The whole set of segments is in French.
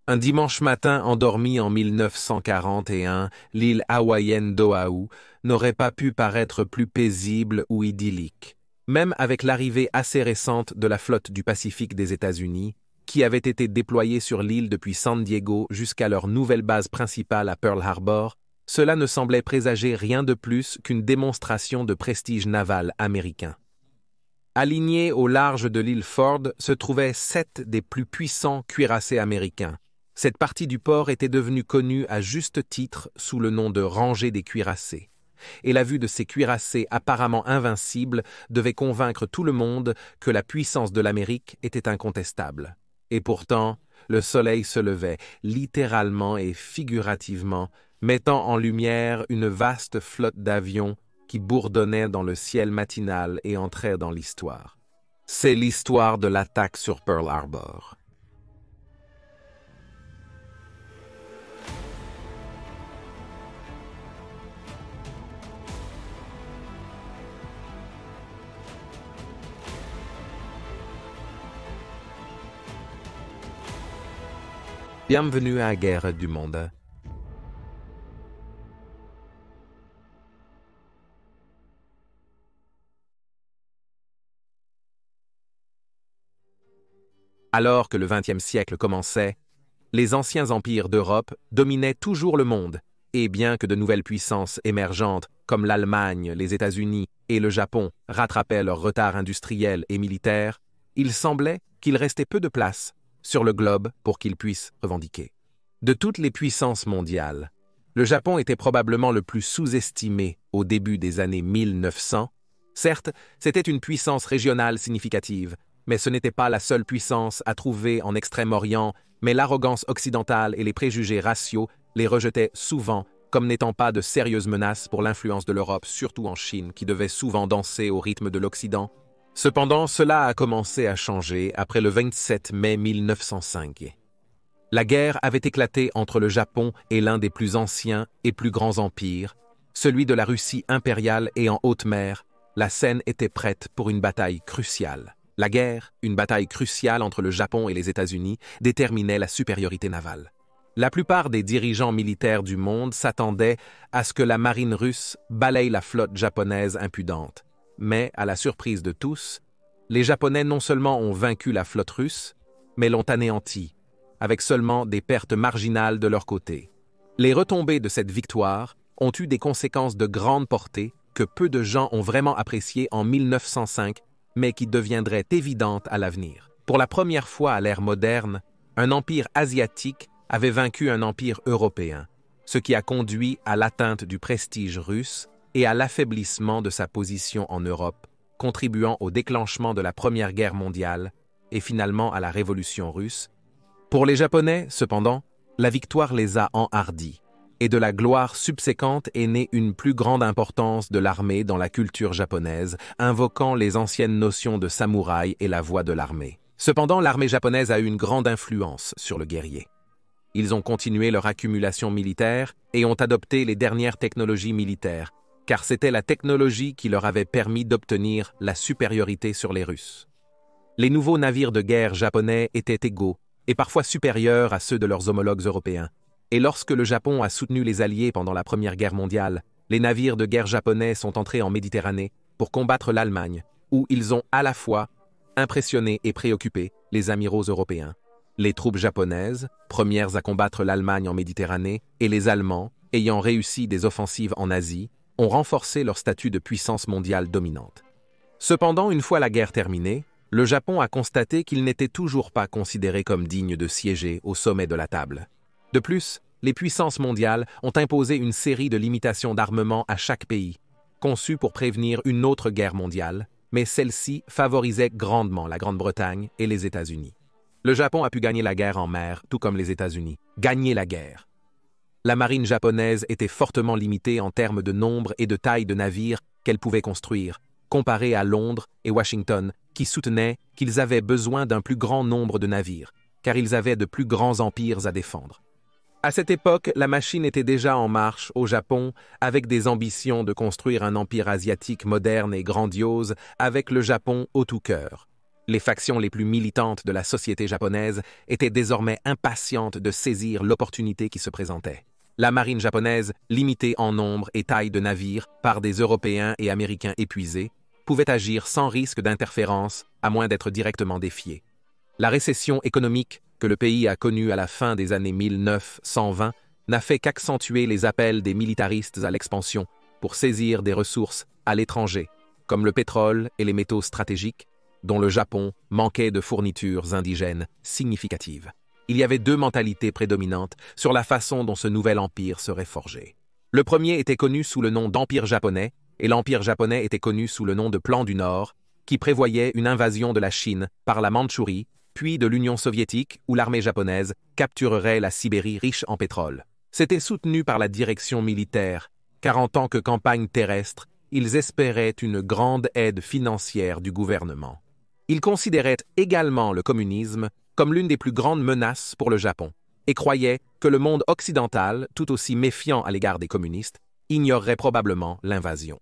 Un dimanche matin endormi en 1941, l'île hawaïenne d'Oahu n'aurait pas pu paraître plus paisible ou idyllique. Même avec l'arrivée assez récente de la flotte du Pacifique des États-Unis, qui avait été déployée sur l'île depuis San Diego jusqu'à leur nouvelle base principale à Pearl Harbor, cela ne semblait présager rien de plus qu'une démonstration de prestige naval américain. Alignés au large de l'île Ford se trouvaient 7 des plus puissants cuirassés américains. Cette partie du port était devenue connue à juste titre sous le nom de rangée des cuirassés. Et la vue de ces cuirassés apparemment invincibles devait convaincre tout le monde que la puissance de l'Amérique était incontestable. Et pourtant, le soleil se levait, littéralement et figurativement, mettant en lumière une vaste flotte d'avions qui bourdonnait dans le ciel matinal et entrait dans l'histoire. C'est l'histoire de l'attaque sur Pearl Harbor. Bienvenue à la guerre du monde. Alors que le XXe siècle commençait, les anciens empires d'Europe dominaient toujours le monde, et bien que de nouvelles puissances émergentes comme l'Allemagne, les États-Unis et le Japon rattrapaient leur retard industriel et militaire, il semblait qu'il restait peu de place sur le globe pour qu'ils puissent revendiquer. De toutes les puissances mondiales, le Japon était probablement le plus sous-estimé au début des années 1900. Certes, c'était une puissance régionale significative, mais ce n'était pas la seule puissance à trouver en Extrême-Orient, mais l'arrogance occidentale et les préjugés raciaux les rejetaient souvent comme n'étant pas de sérieuses menaces pour l'influence de l'Europe, surtout en Chine, qui devait souvent danser au rythme de l'Occident. Cependant, cela a commencé à changer après le 27 mai 1905. La guerre avait éclaté entre le Japon et l'un des plus anciens et plus grands empires, celui de la Russie impériale et en haute mer. La scène était prête pour une bataille cruciale. La guerre, une bataille cruciale entre le Japon et les États-Unis, déterminait la supériorité navale. La plupart des dirigeants militaires du monde s'attendaient à ce que la marine russe balaye la flotte japonaise impudente. Mais, à la surprise de tous, les Japonais non seulement ont vaincu la flotte russe, mais l'ont anéantie, avec seulement des pertes marginales de leur côté. Les retombées de cette victoire ont eu des conséquences de grande portée que peu de gens ont vraiment appréciées en 1905, mais qui deviendraient évidentes à l'avenir. Pour la première fois à l'ère moderne, un empire asiatique avait vaincu un empire européen, ce qui a conduit à l'atteinte du prestige russe et à l'affaiblissement de sa position en Europe, contribuant au déclenchement de la Première Guerre mondiale et finalement à la Révolution russe. Pour les Japonais, cependant, la victoire les a enhardis, et de la gloire subséquente est née une plus grande importance de l'armée dans la culture japonaise, invoquant les anciennes notions de samouraï et la voie de l'armée. Cependant, l'armée japonaise a eu une grande influence sur le guerrier. Ils ont continué leur accumulation militaire et ont adopté les dernières technologies militaires, car c'était la technologie qui leur avait permis d'obtenir la supériorité sur les Russes. Les nouveaux navires de guerre japonais étaient égaux et parfois supérieurs à ceux de leurs homologues européens. Et lorsque le Japon a soutenu les Alliés pendant la Première Guerre mondiale, les navires de guerre japonais sont entrés en Méditerranée pour combattre l'Allemagne, où ils ont à la fois impressionné et préoccupé les amiraux européens. Les troupes japonaises, premières à combattre l'Allemagne en Méditerranée, et les Allemands, ayant réussi des offensives en Asie, ont renforcé leur statut de puissance mondiale dominante. Cependant, une fois la guerre terminée, le Japon a constaté qu'il n'était toujours pas considéré comme digne de siéger au sommet de la table. De plus, les puissances mondiales ont imposé une série de limitations d'armement à chaque pays, conçues pour prévenir une autre guerre mondiale, mais celle-ci favorisait grandement la Grande-Bretagne et les États-Unis. Le Japon a pu gagner la guerre en mer, tout comme les États-Unis. Gagner la guerre. La marine japonaise était fortement limitée en termes de nombre et de taille de navires qu'elle pouvait construire, comparée à Londres et Washington, qui soutenaient qu'ils avaient besoin d'un plus grand nombre de navires, car ils avaient de plus grands empires à défendre. À cette époque, la machine était déjà en marche au Japon, avec des ambitions de construire un empire asiatique moderne et grandiose, avec le Japon au tout cœur. Les factions les plus militantes de la société japonaise étaient désormais impatientes de saisir l'opportunité qui se présentait. La marine japonaise, limitée en nombre et taille de navires par des Européens et Américains épuisés, pouvait agir sans risque d'interférence, à moins d'être directement défiée. La récession économique que le pays a connue à la fin des années 1920 n'a fait qu'accentuer les appels des militaristes à l'expansion pour saisir des ressources à l'étranger, comme le pétrole et les métaux stratégiques, dont le Japon manquait de fournitures indigènes significatives. Il y avait deux mentalités prédominantes sur la façon dont ce nouvel empire serait forgé. Le premier était connu sous le nom d'Empire japonais, et l'Empire japonais était connu sous le nom de Plan du Nord, qui prévoyait une invasion de la Chine par la Mandchourie, puis de l'Union soviétique, où l'armée japonaise capturerait la Sibérie riche en pétrole. C'était soutenu par la direction militaire, car en tant que campagne terrestre, ils espéraient une grande aide financière du gouvernement. Ils considéraient également le communisme comme l'une des plus grandes menaces pour le Japon, et croyaient que le monde occidental, tout aussi méfiant à l'égard des communistes, ignorerait probablement l'invasion.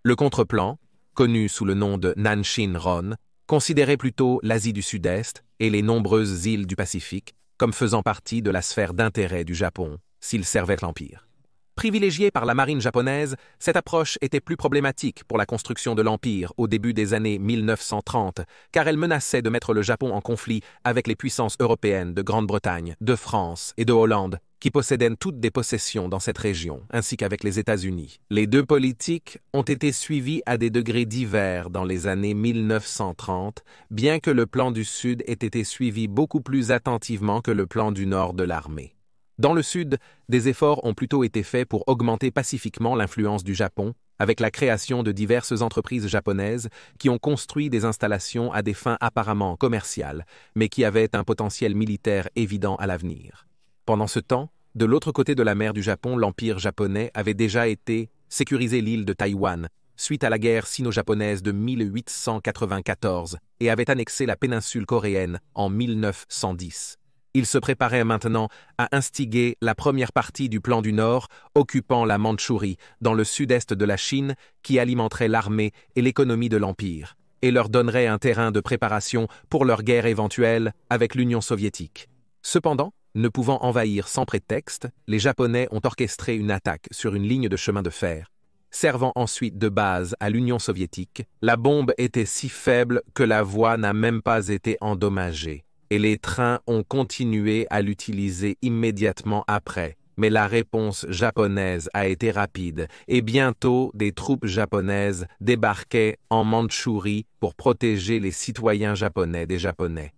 Le contre-plan, connu sous le nom de Nanshin-ron, considérait plutôt l'Asie du Sud-Est et les nombreuses îles du Pacifique comme faisant partie de la sphère d'intérêt du Japon, s'il servait l'Empire. Privilégiée par la marine japonaise, cette approche était plus problématique pour la construction de l'Empire au début des années 1930, car elle menaçait de mettre le Japon en conflit avec les puissances européennes de Grande-Bretagne, de France et de Hollande, qui possédaient toutes des possessions dans cette région, ainsi qu'avec les États-Unis. Les deux politiques ont été suivies à des degrés divers dans les années 1930, bien que le plan du Sud ait été suivi beaucoup plus attentivement que le plan du Nord de l'armée. Dans le Sud, des efforts ont plutôt été faits pour augmenter pacifiquement l'influence du Japon, avec la création de diverses entreprises japonaises qui ont construit des installations à des fins apparemment commerciales, mais qui avaient un potentiel militaire évident à l'avenir. Pendant ce temps, de l'autre côté de la mer du Japon, l'Empire japonais avait déjà sécurisé l'île de Taïwan, suite à la guerre sino-japonaise de 1894, et avait annexé la péninsule coréenne en 1910. Il se préparait maintenant à instiguer la première partie du plan du Nord, occupant la Mandchourie, dans le sud-est de la Chine, qui alimenterait l'armée et l'économie de l'Empire, et leur donnerait un terrain de préparation pour leur guerre éventuelle avec l'Union soviétique. Cependant, ne pouvant envahir sans prétexte, les Japonais ont orchestré une attaque sur une ligne de chemin de fer. Servant ensuite de base à l'Union soviétique, la bombe était si faible que la voie n'a même pas été endommagée, et les trains ont continué à l'utiliser immédiatement après. Mais la réponse japonaise a été rapide, et bientôt des troupes japonaises débarquaient en Mandchourie pour protéger les citoyens japonais des Japonais.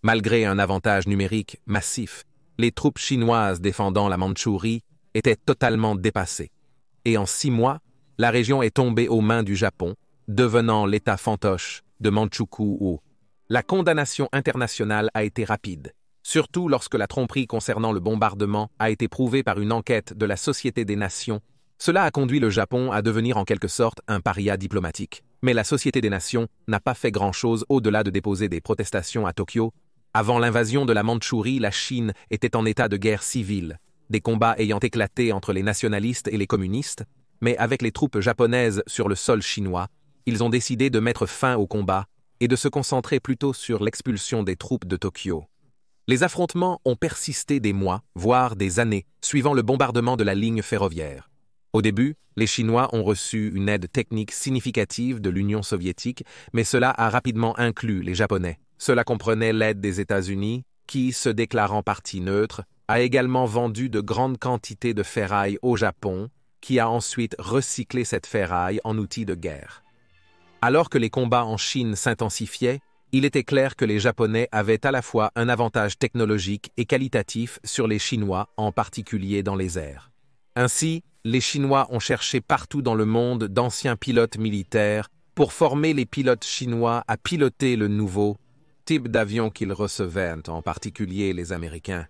Malgré un avantage numérique massif, les troupes chinoises défendant la Mandchourie étaient totalement dépassées. Et en 6 mois, la région est tombée aux mains du Japon, devenant l'État fantoche de Mandchoukou. La condamnation internationale a été rapide, surtout lorsque la tromperie concernant le bombardement a été prouvée par une enquête de la Société des Nations. Cela a conduit le Japon à devenir en quelque sorte un paria diplomatique. Mais la Société des Nations n'a pas fait grand-chose au-delà de déposer des protestations à Tokyo. Avant l'invasion de la Mandchourie, la Chine était en état de guerre civile, des combats ayant éclaté entre les nationalistes et les communistes, mais avec les troupes japonaises sur le sol chinois, ils ont décidé de mettre fin au combat et de se concentrer plutôt sur l'expulsion des troupes de Tokyo. Les affrontements ont persisté des mois, voire des années, suivant le bombardement de la ligne ferroviaire. Au début, les Chinois ont reçu une aide technique significative de l'Union soviétique, mais cela a rapidement inclus les Japonais. Cela comprenait l'aide des États-Unis, qui, se déclarant partie neutre, a également vendu de grandes quantités de ferraille au Japon, qui a ensuite recyclé cette ferraille en outil de guerre. Alors que les combats en Chine s'intensifiaient, il était clair que les Japonais avaient à la fois un avantage technologique et qualitatif sur les Chinois, en particulier dans les airs. Ainsi, les Chinois ont cherché partout dans le monde d'anciens pilotes militaires pour former les pilotes chinois à piloter le nouveau type d'avion qu'ils recevaient, en particulier les Américains.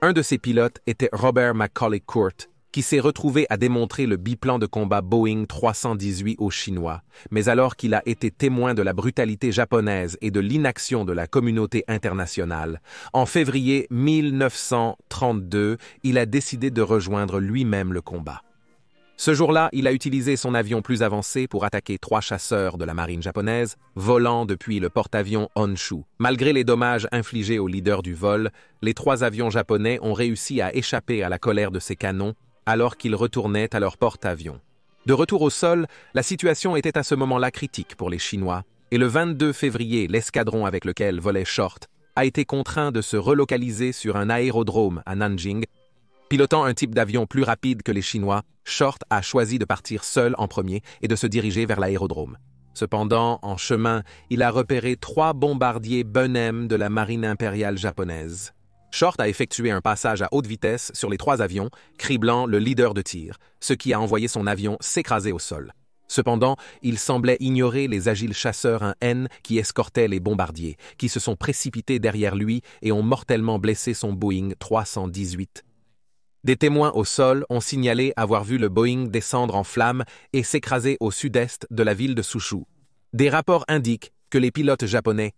Un de ces pilotes était Robert Macaulay Court, qui s'est retrouvé à démontrer le biplan de combat Boeing 318 aux Chinois, mais alors qu'il a été témoin de la brutalité japonaise et de l'inaction de la communauté internationale, en février 1932, il a décidé de rejoindre lui-même le combat. Ce jour-là, il a utilisé son avion plus avancé pour attaquer 3 chasseurs de la marine japonaise, volant depuis le porte-avions Honshu. Malgré les dommages infligés au leader du vol, les 3 avions japonais ont réussi à échapper à la colère de ces canons alors qu'ils retournaient à leur porte-avions. De retour au sol, la situation était à ce moment-là critique pour les Chinois, et le 22 février, l'escadron avec lequel volait Short a été contraint de se relocaliser sur un aérodrome à Nanjing. Pilotant un type d'avion plus rapide que les Chinois, Short a choisi de partir seul en premier et de se diriger vers l'aérodrome. Cependant, en chemin, il a repéré 3 bombardiers Bunhem de la marine impériale japonaise. Short a effectué un passage à haute vitesse sur les 3 avions, criblant le leader de tir, ce qui a envoyé son avion s'écraser au sol. Cependant, il semblait ignorer les agiles chasseurs en N qui escortaient les bombardiers, qui se sont précipités derrière lui et ont mortellement blessé son Boeing 318. Des témoins au sol ont signalé avoir vu le Boeing descendre en flammes et s'écraser au sud-est de la ville de Sushu. Des rapports indiquent que les pilotes japonais,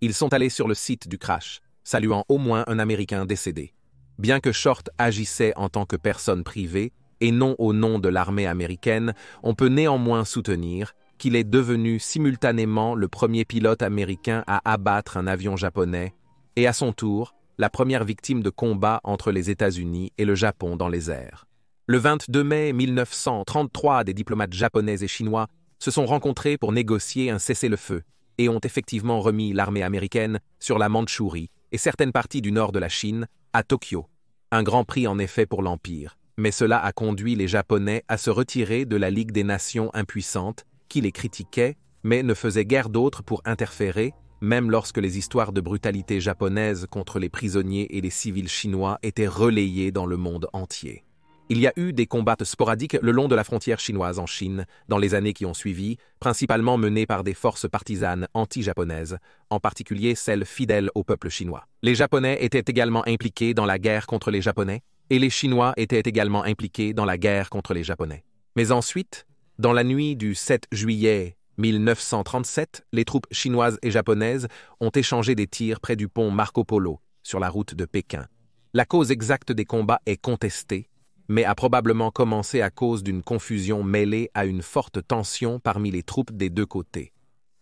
ils sont allés sur le site du crash, saluant au moins un Américain décédé. Bien que Short agissait en tant que personne privée et non au nom de l'armée américaine, on peut néanmoins soutenir qu'il est devenu simultanément le premier pilote américain à abattre un avion japonais et à son tour, la première victime de combat entre les États-Unis et le Japon dans les airs. Le 22 mai 1933, des diplomates japonais et chinois se sont rencontrés pour négocier un cessez-le-feu et ont effectivement remis l'armée américaine sur la Mandchourie et certaines parties du nord de la Chine, à Tokyo. Un grand prix en effet pour l'Empire, mais cela a conduit les Japonais à se retirer de la Ligue des Nations impuissantes, qui les critiquait, mais ne faisait guère d'autre pour interférer, même lorsque les histoires de brutalité japonaise contre les prisonniers et les civils chinois étaient relayées dans le monde entier. Il y a eu des combats sporadiques le long de la frontière chinoise en Chine dans les années qui ont suivi, principalement menés par des forces partisanes anti-japonaises, en particulier celles fidèles au peuple chinois. Les Japonais étaient également impliqués dans la guerre contre les Japonais, et les Chinois étaient également impliqués dans la guerre contre les Japonais. Mais ensuite, dans la nuit du 7 juillet 1937, les troupes chinoises et japonaises ont échangé des tirs près du pont Marco Polo, sur la route de Pékin. La cause exacte des combats est contestée, mais a probablement commencé à cause d'une confusion mêlée à une forte tension parmi les troupes des 2 côtés.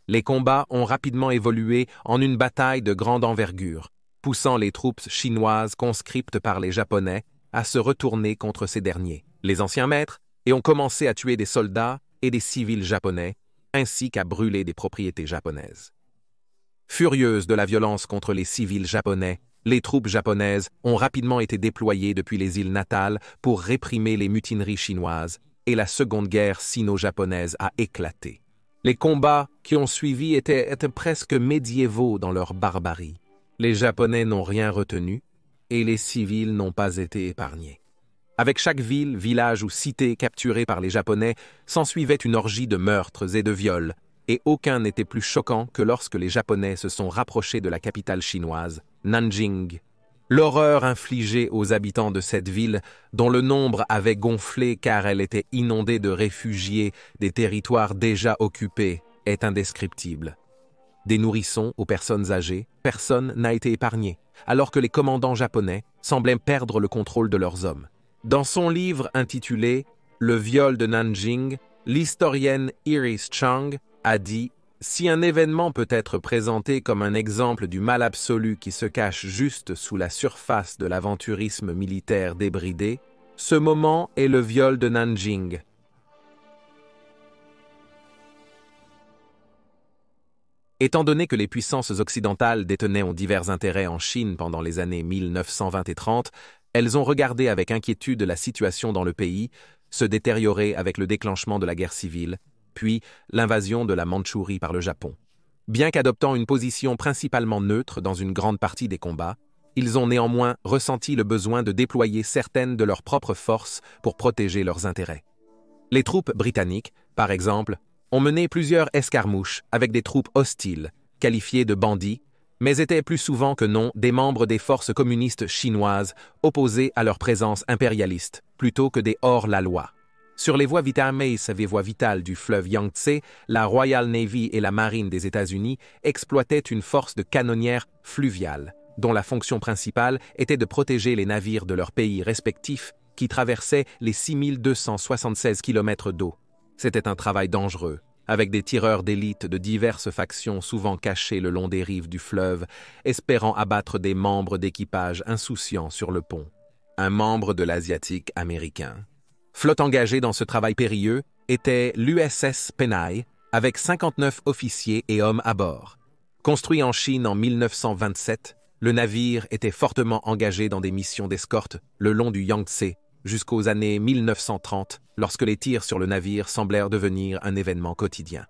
Les combats ont rapidement évolué en une bataille de grande envergure, poussant les troupes chinoises conscriptes par les Japonais à se retourner contre ces derniers, les anciens maîtres, et ont commencé à tuer des soldats et des civils japonais, ainsi qu'à brûler des propriétés japonaises. Furieuses de la violence contre les civils japonais, les troupes japonaises ont rapidement été déployées depuis les îles natales pour réprimer les mutineries chinoises, et la Seconde Guerre sino-japonaise a éclaté. Les combats qui ont suivi étaient presque médiévaux dans leur barbarie. Les Japonais n'ont rien retenu, et les civils n'ont pas été épargnés. Avec chaque ville, village ou cité capturée par les Japonais, s'ensuivait une orgie de meurtres et de viols, et aucun n'était plus choquant que lorsque les Japonais se sont rapprochés de la capitale chinoise, Nanjing. L'horreur infligée aux habitants de cette ville, dont le nombre avait gonflé car elle était inondée de réfugiés des territoires déjà occupés, est indescriptible. Des nourrissons aux personnes âgées, personne n'a été épargné, alors que les commandants japonais semblaient perdre le contrôle de leurs hommes. Dans son livre intitulé « Le viol de Nanjing », l'historienne Iris Chang a dit « Si un événement peut être présenté comme un exemple du mal absolu qui se cache juste sous la surface de l'aventurisme militaire débridé, ce moment est le viol de Nanjing. » Étant donné que les puissances occidentales détenaient divers intérêts en Chine pendant les années 1920 et 30, elles ont regardé avec inquiétude la situation dans le pays se détériorer avec le déclenchement de la guerre civile, puis l'invasion de la Mandchourie par le Japon. Bien qu'adoptant une position principalement neutre dans une grande partie des combats, ils ont néanmoins ressenti le besoin de déployer certaines de leurs propres forces pour protéger leurs intérêts. Les troupes britanniques, par exemple, ont mené plusieurs escarmouches avec des troupes hostiles, qualifiées de bandits, mais étaient plus souvent que non des membres des forces communistes chinoises opposées à leur présence impérialiste, plutôt que des hors-la-loi. Sur les voies vitales du fleuve Yangtze, la Royal Navy et la Marine des États-Unis exploitaient une force de canonnières fluviales, dont la fonction principale était de protéger les navires de leurs pays respectifs qui traversait les 6276 km d'eau. C'était un travail dangereux, avec des tireurs d'élite de diverses factions souvent cachés le long des rives du fleuve, espérant abattre des membres d'équipage insouciants sur le pont. Un membre de l'Asiatique américain. Flotte engagée dans ce travail périlleux était l'USS Penai, avec 59 officiers et hommes à bord. Construit en Chine en 1927, le navire était fortement engagé dans des missions d'escorte le long du Yangtze jusqu'aux années 1930, lorsque les tirs sur le navire semblèrent devenir un événement quotidien.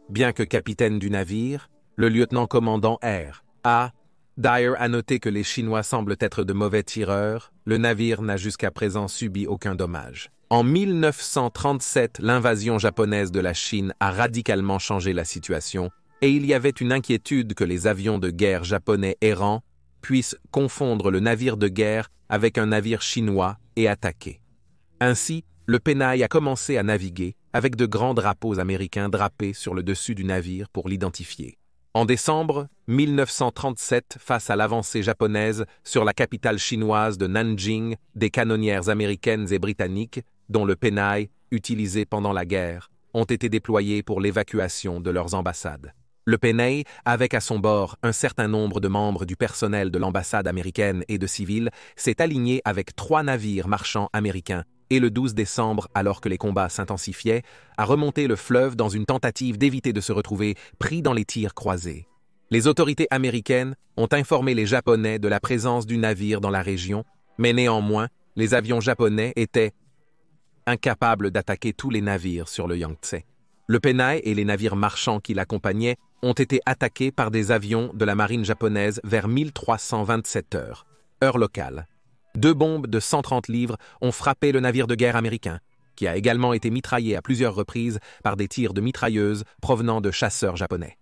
Bien que capitaine du navire, le lieutenant-commandant R.A. Dyer a noté que les Chinois semblent être de mauvais tireurs, le navire n'a jusqu'à présent subi aucun dommage. En 1937, l'invasion japonaise de la Chine a radicalement changé la situation, et il y avait une inquiétude que les avions de guerre japonais errants puissent confondre le navire de guerre avec un navire chinois et attaquer. Ainsi, le Penai a commencé à naviguer avec de grands drapeaux américains drapés sur le dessus du navire pour l'identifier. En décembre 1937, face à l'avancée japonaise sur la capitale chinoise de Nanjing, des canonnières américaines et britanniques, dont le Penai, utilisé pendant la guerre, ont été déployés pour l'évacuation de leurs ambassades. Le Penai, avec à son bord un certain nombre de membres du personnel de l'ambassade américaine et de civils, s'est aligné avec 3 navires marchands américains et le 12 décembre, alors que les combats s'intensifiaient, a remonté le fleuve dans une tentative d'éviter de se retrouver pris dans les tirs croisés. Les autorités américaines ont informé les Japonais de la présence du navire dans la région, mais néanmoins, les avions japonais étaient incapables d'attaquer tous les navires sur le Yangtze. Le Penai et les navires marchands qui l'accompagnaient ont été attaqués par des avions de la marine japonaise vers 1327 heure locale. 2 bombes de 130 livres ont frappé le navire de guerre américain, qui a également été mitraillé à plusieurs reprises par des tirs de mitrailleuses provenant de chasseurs japonais.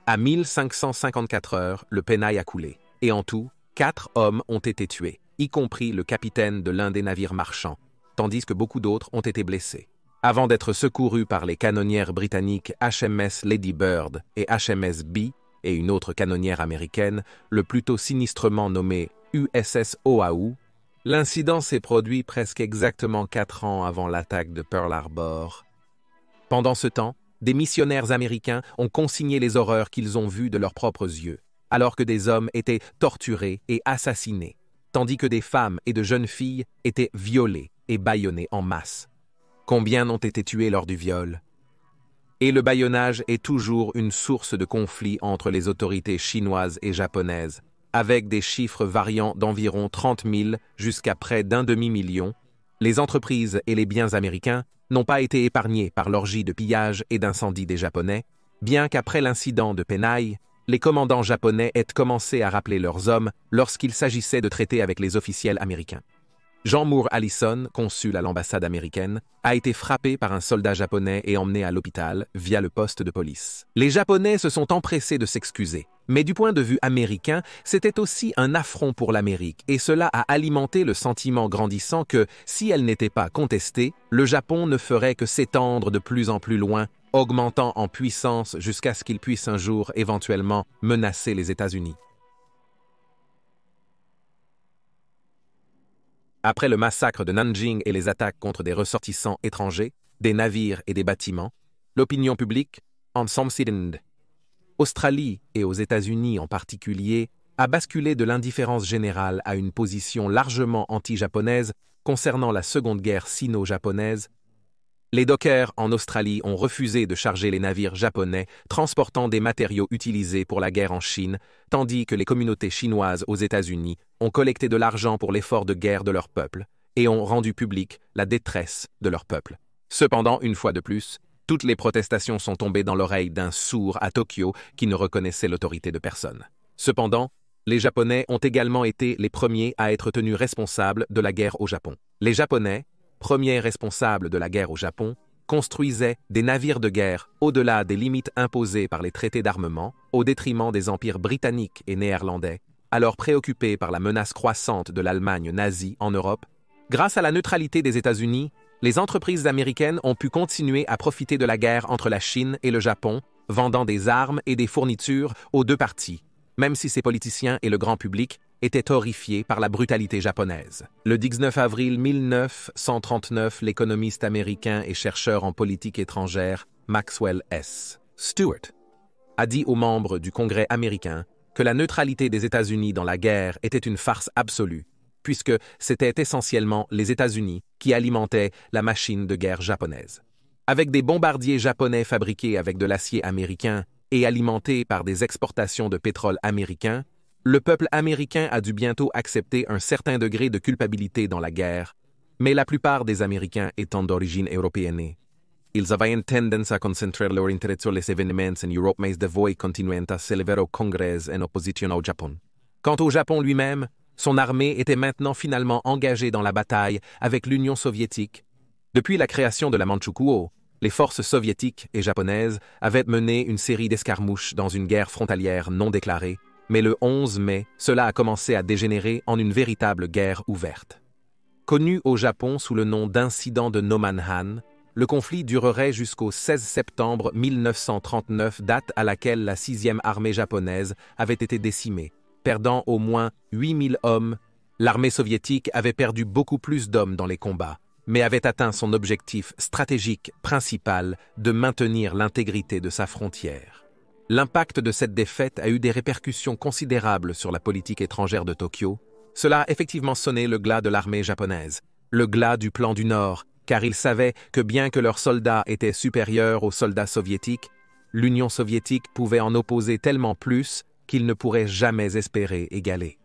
À 1554 heures, le Penai a coulé, et en tout, 4 hommes ont été tués, y compris le capitaine de l'un des navires marchands, tandis que beaucoup d'autres ont été blessés. Avant d'être secourus par les canonnières britanniques HMS Lady Bird et HMS Bee et une autre canonnière américaine, le plus tôt sinistrement nommé USS Oahu, l'incident s'est produit presque exactement 4 ans avant l'attaque de Pearl Harbor. Pendant ce temps, des missionnaires américains ont consigné les horreurs qu'ils ont vues de leurs propres yeux, alors que des hommes étaient torturés et assassinés, tandis que des femmes et de jeunes filles étaient violées et bâillonnées en masse. Combien ont été tués lors du viol? Et le bâillonnage est toujours une source de conflit entre les autorités chinoises et japonaises, avec des chiffres variant d'environ 30 000 jusqu'à près d'1 demi-million. Les entreprises et les biens américains n'ont pas été épargnés par l'orgie de pillage et d'incendie des Japonais, bien qu'après l'incident de Penai, les commandants japonais aient commencé à rappeler leurs hommes lorsqu'il s'agissait de traiter avec les officiels américains. Jean Moore Allison, consul à l'ambassade américaine, a été frappé par un soldat japonais et emmené à l'hôpital via le poste de police. Les Japonais se sont empressés de s'excuser, mais du point de vue américain, c'était aussi un affront pour l'Amérique, et cela a alimenté le sentiment grandissant que, si elle n'était pas contestée, le Japon ne ferait que s'étendre de plus en plus loin, augmentant en puissance jusqu'à ce qu'il puisse un jour éventuellement menacer les États-Unis. Après le massacre de Nanjing et les attaques contre des ressortissants étrangers, des navires et des bâtiments, l'opinion publique, en Somsidend, Australie et aux États-Unis en particulier, a basculé de l'indifférence générale à une position largement anti-japonaise concernant la Seconde Guerre sino-japonaise. Les dockers en Australie ont refusé de charger les navires japonais transportant des matériaux utilisés pour la guerre en Chine, tandis que les communautés chinoises aux États-Unis ont collecté de l'argent pour l'effort de guerre de leur peuple et ont rendu publique la détresse de leur peuple. Cependant, une fois de plus, toutes les protestations sont tombées dans l'oreille d'un sourd à Tokyo qui ne reconnaissait l'autorité de personne. Cependant, les Japonais ont également été les premiers à être tenus responsables de la guerre au Japon. Les Japonais, premiers responsables de la guerre au Japon, construisaient des navires de guerre au-delà des limites imposées par les traités d'armement, au détriment des empires britanniques et néerlandais, alors préoccupés par la menace croissante de l'Allemagne nazie en Europe. Grâce à la neutralité des États-Unis, les entreprises américaines ont pu continuer à profiter de la guerre entre la Chine et le Japon, vendant des armes et des fournitures aux deux parties, même si ces politiciens et le grand public était horrifié par la brutalité japonaise. Le 19 avril 1939, l'économiste américain et chercheur en politique étrangère Maxwell S. Stewart a dit aux membres du Congrès américain que la neutralité des États-Unis dans la guerre était une farce absolue, puisque c'était essentiellement les États-Unis qui alimentaient la machine de guerre japonaise. Avec des bombardiers japonais fabriqués avec de l'acier américain et alimentés par des exportations de pétrole américain, le peuple américain a dû bientôt accepter un certain degré de culpabilité dans la guerre, mais la plupart des Américains étant d'origine européenne, ils avaient une tendance à concentrer leur intérêt sur les événements en Europe mais de voix continuant à s'élever au Congrès en opposition au Japon. Quant au Japon lui-même, son armée était maintenant finalement engagée dans la bataille avec l'Union soviétique. Depuis la création de la Manchukuo, les forces soviétiques et japonaises avaient mené une série d'escarmouches dans une guerre frontalière non déclarée, mais le 11 mai, cela a commencé à dégénérer en une véritable guerre ouverte. Connu au Japon sous le nom d'incident de Nomonhan, le conflit durerait jusqu'au 16 septembre 1939, date à laquelle la 6e armée japonaise avait été décimée, perdant au moins 8000 hommes. L'armée soviétique avait perdu beaucoup plus d'hommes dans les combats, mais avait atteint son objectif stratégique principal de maintenir l'intégrité de sa frontière. L'impact de cette défaite a eu des répercussions considérables sur la politique étrangère de Tokyo. Cela a effectivement sonné le glas de l'armée japonaise, le glas du plan du Nord, car ils savaient que bien que leurs soldats étaient supérieurs aux soldats soviétiques, l'Union soviétique pouvait en opposer tellement plus qu'ils ne pourraient jamais espérer égaler.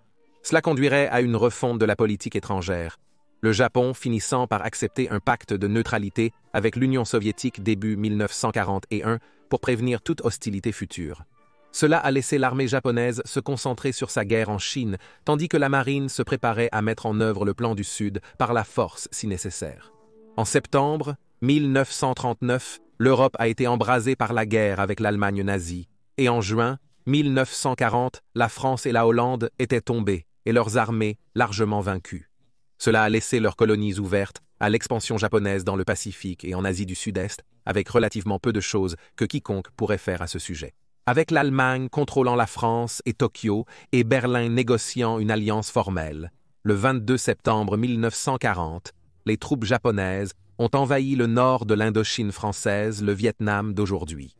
Cela conduirait à une refonte de la politique étrangère, le Japon finissant par accepter un pacte de neutralité avec l'Union soviétique début 1941 pour prévenir toute hostilité future. Cela a laissé l'armée japonaise se concentrer sur sa guerre en Chine, tandis que la marine se préparait à mettre en œuvre le plan du Sud par la force si nécessaire. En septembre 1939, l'Europe a été embrasée par la guerre avec l'Allemagne nazie, et en juin 1940, la France et la Hollande étaient tombées et leurs armées largement vaincues. Cela a laissé leurs colonies ouvertes à l'expansion japonaise dans le Pacifique et en Asie du Sud-Est, avec relativement peu de choses que quiconque pourrait faire à ce sujet. Avec l'Allemagne contrôlant la France et Tokyo et Berlin négociant une alliance formelle, le 22 septembre 1940, les troupes japonaises ont envahi le nord de l'Indochine française, le Vietnam d'aujourd'hui.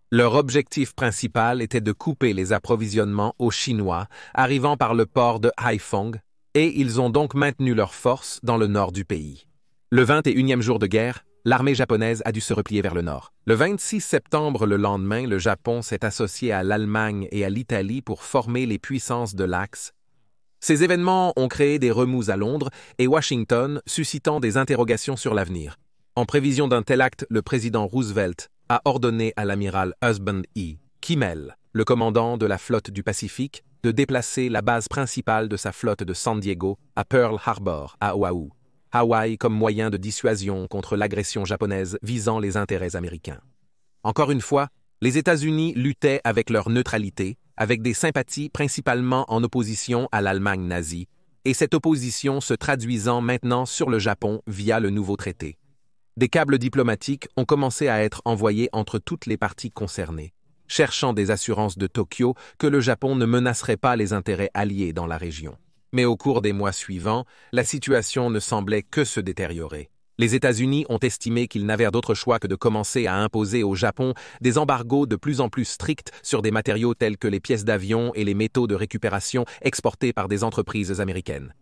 Leur objectif principal était de couper les approvisionnements aux Chinois arrivant par le port de Haiphong, et ils ont donc maintenu leurs forces dans le nord du pays. Le 21e jour de guerre, l'armée japonaise a dû se replier vers le nord. Le 26 septembre, le lendemain, le Japon s'est associé à l'Allemagne et à l'Italie pour former les puissances de l'Axe. Ces événements ont créé des remous à Londres et Washington, suscitant des interrogations sur l'avenir. En prévision d'un tel acte, le président Roosevelt a ordonné à l'amiral Husband E. Kimmel, le commandant de la flotte du Pacifique, de déplacer la base principale de sa flotte de San Diego à Pearl Harbor, à Oahu, Hawaï comme moyen de dissuasion contre l'agression japonaise visant les intérêts américains. Encore une fois, les États-Unis luttaient avec leur neutralité, avec des sympathies principalement en opposition à l'Allemagne nazie, et cette opposition se traduisant maintenant sur le Japon via le nouveau traité. Des câbles diplomatiques ont commencé à être envoyés entre toutes les parties concernées, cherchant des assurances de Tokyo que le Japon ne menacerait pas les intérêts alliés dans la région. Mais au cours des mois suivants, la situation ne semblait que se détériorer. Les États-Unis ont estimé qu'ils n'avaient d'autre choix que de commencer à imposer au Japon des embargos de plus en plus stricts sur des matériaux tels que les pièces d'avion et les métaux de récupération exportés par des entreprises américaines.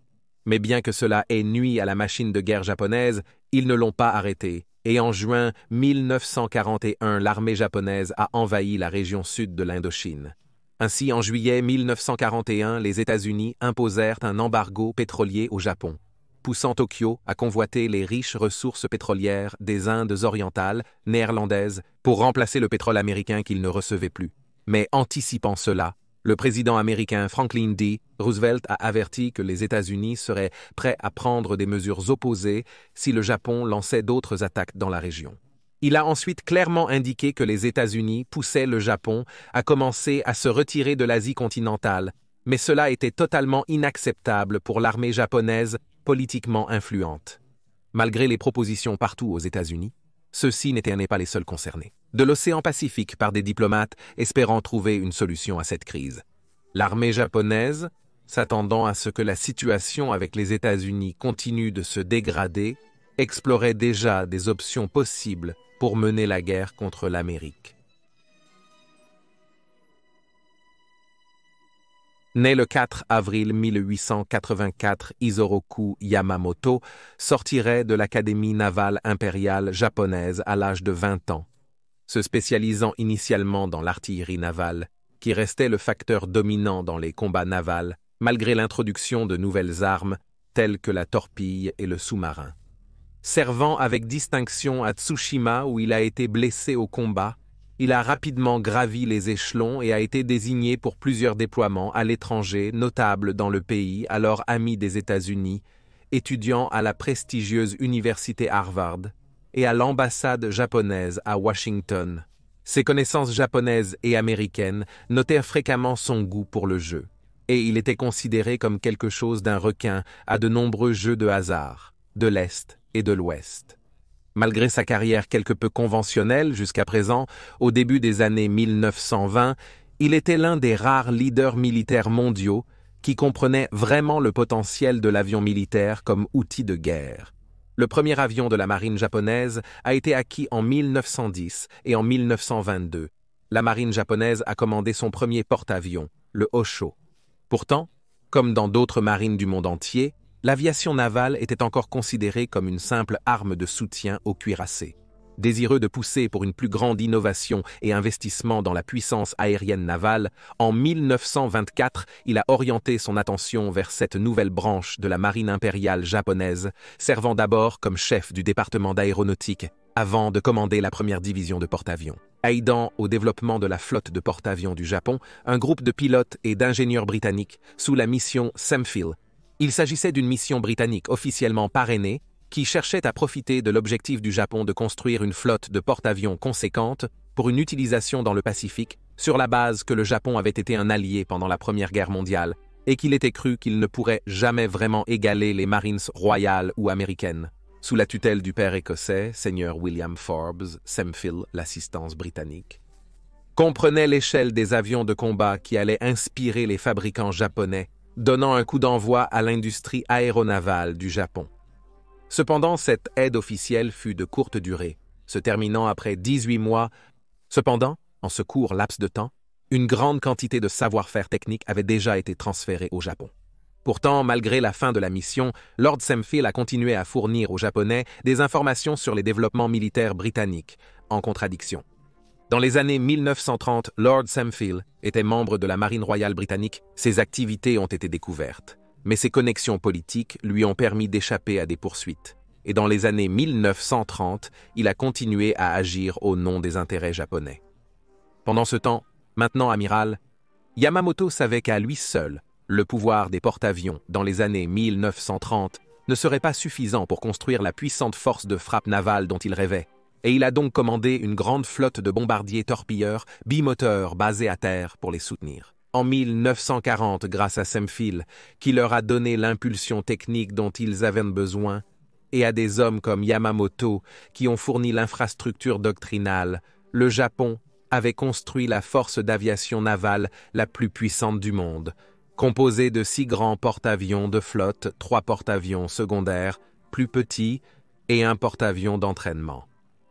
Mais bien que cela ait nui à la machine de guerre japonaise, ils ne l'ont pas arrêté, et en juin 1941, l'armée japonaise a envahi la région sud de l'Indochine. Ainsi, en juillet 1941, les États-Unis imposèrent un embargo pétrolier au Japon, poussant Tokyo à convoiter les riches ressources pétrolières des Indes orientales, néerlandaises, pour remplacer le pétrole américain qu'ils ne recevaient plus. Mais anticipant cela, le président américain Franklin D. Roosevelt a averti que les États-Unis seraient prêts à prendre des mesures opposées si le Japon lançait d'autres attaques dans la région. Il a ensuite clairement indiqué que les États-Unis poussaient le Japon à commencer à se retirer de l'Asie continentale, mais cela était totalement inacceptable pour l'armée japonaise politiquement influente. Malgré les propositions partout aux États-Unis, ceux-ci n'étaient pas les seuls concernés. De l'océan Pacifique par des diplomates espérant trouver une solution à cette crise. L'armée japonaise s'attendant à ce que la situation avec les États-Unis continue de se dégrader, explorait déjà des options possibles pour mener la guerre contre l'Amérique. Né le 4 avril 1884, Isoroku Yamamoto sortirait de l'Académie navale impériale japonaise à l'âge de 20 ans, se spécialisant initialement dans l'artillerie navale, qui restait le facteur dominant dans les combats navals, malgré l'introduction de nouvelles armes telles que la torpille et le sous-marin. Servant avec distinction à Tsushima où il a été blessé au combat, il a rapidement gravi les échelons et a été désigné pour plusieurs déploiements à l'étranger, notables dans le pays, alors ami des États-Unis, étudiant à la prestigieuse université Harvard et à l'ambassade japonaise à Washington. Ses connaissances japonaises et américaines notèrent fréquemment son goût pour le jeu, et il était considéré comme quelque chose d'un requin à de nombreux jeux de hasard, de l'Est et de l'Ouest. Malgré sa carrière quelque peu conventionnelle jusqu'à présent, au début des années 1920, il était l'un des rares leaders militaires mondiaux qui comprenaient vraiment le potentiel de l'avion militaire comme outil de guerre. Le premier avion de la marine japonaise a été acquis en 1910 et en 1922. La marine japonaise a commandé son premier porte-avions, le Hosho. Pourtant, comme dans d'autres marines du monde entier, l'aviation navale était encore considérée comme une simple arme de soutien aux cuirassés. Désireux de pousser pour une plus grande innovation et investissement dans la puissance aérienne navale, en 1924, il a orienté son attention vers cette nouvelle branche de la marine impériale japonaise, servant d'abord comme chef du département d'aéronautique, avant de commander la première division de porte-avions. Aidant au développement de la flotte de porte-avions du Japon, un groupe de pilotes et d'ingénieurs britanniques sous la mission Semphil. Il s'agissait d'une mission britannique officiellement parrainée qui cherchait à profiter de l'objectif du Japon de construire une flotte de porte-avions conséquente pour une utilisation dans le Pacifique sur la base que le Japon avait été un allié pendant la Première Guerre mondiale et qu'il était cru qu'il ne pourrait jamais vraiment égaler les Marines royales ou américaines. Sous la tutelle du père écossais, Seigneur William Forbes, Semphil, l'assistance britannique, comprenait l'échelle des avions de combat qui allaient inspirer les fabricants japonais, donnant un coup d'envoi à l'industrie aéronavale du Japon. Cependant, cette aide officielle fut de courte durée, se terminant après 18 mois. Cependant, en ce court laps de temps, une grande quantité de savoir-faire technique avait déjà été transférée au Japon. Pourtant, malgré la fin de la mission, Lord Semphil a continué à fournir aux Japonais des informations sur les développements militaires britanniques, en contradiction. Dans les années 1930, Lord Semphil était membre de la Marine royale britannique. Ses activités ont été découvertes, mais ses connexions politiques lui ont permis d'échapper à des poursuites. Et dans les années 1930, il a continué à agir au nom des intérêts japonais. Pendant ce temps, maintenant amiral, Yamamoto savait qu'à lui seul, le pouvoir des porte-avions dans les années 1930 ne serait pas suffisant pour construire la puissante force de frappe navale dont il rêvait. Et il a donc commandé une grande flotte de bombardiers torpilleurs bimoteurs basés à terre pour les soutenir. En 1940, grâce à Semphil, qui leur a donné l'impulsion technique dont ils avaient besoin, et à des hommes comme Yamamoto qui ont fourni l'infrastructure doctrinale, le Japon avait construit la force d'aviation navale la plus puissante du monde, composée de 6 grands porte-avions de flotte, 3 porte-avions secondaires, plus petits, et un porte-avions d'entraînement.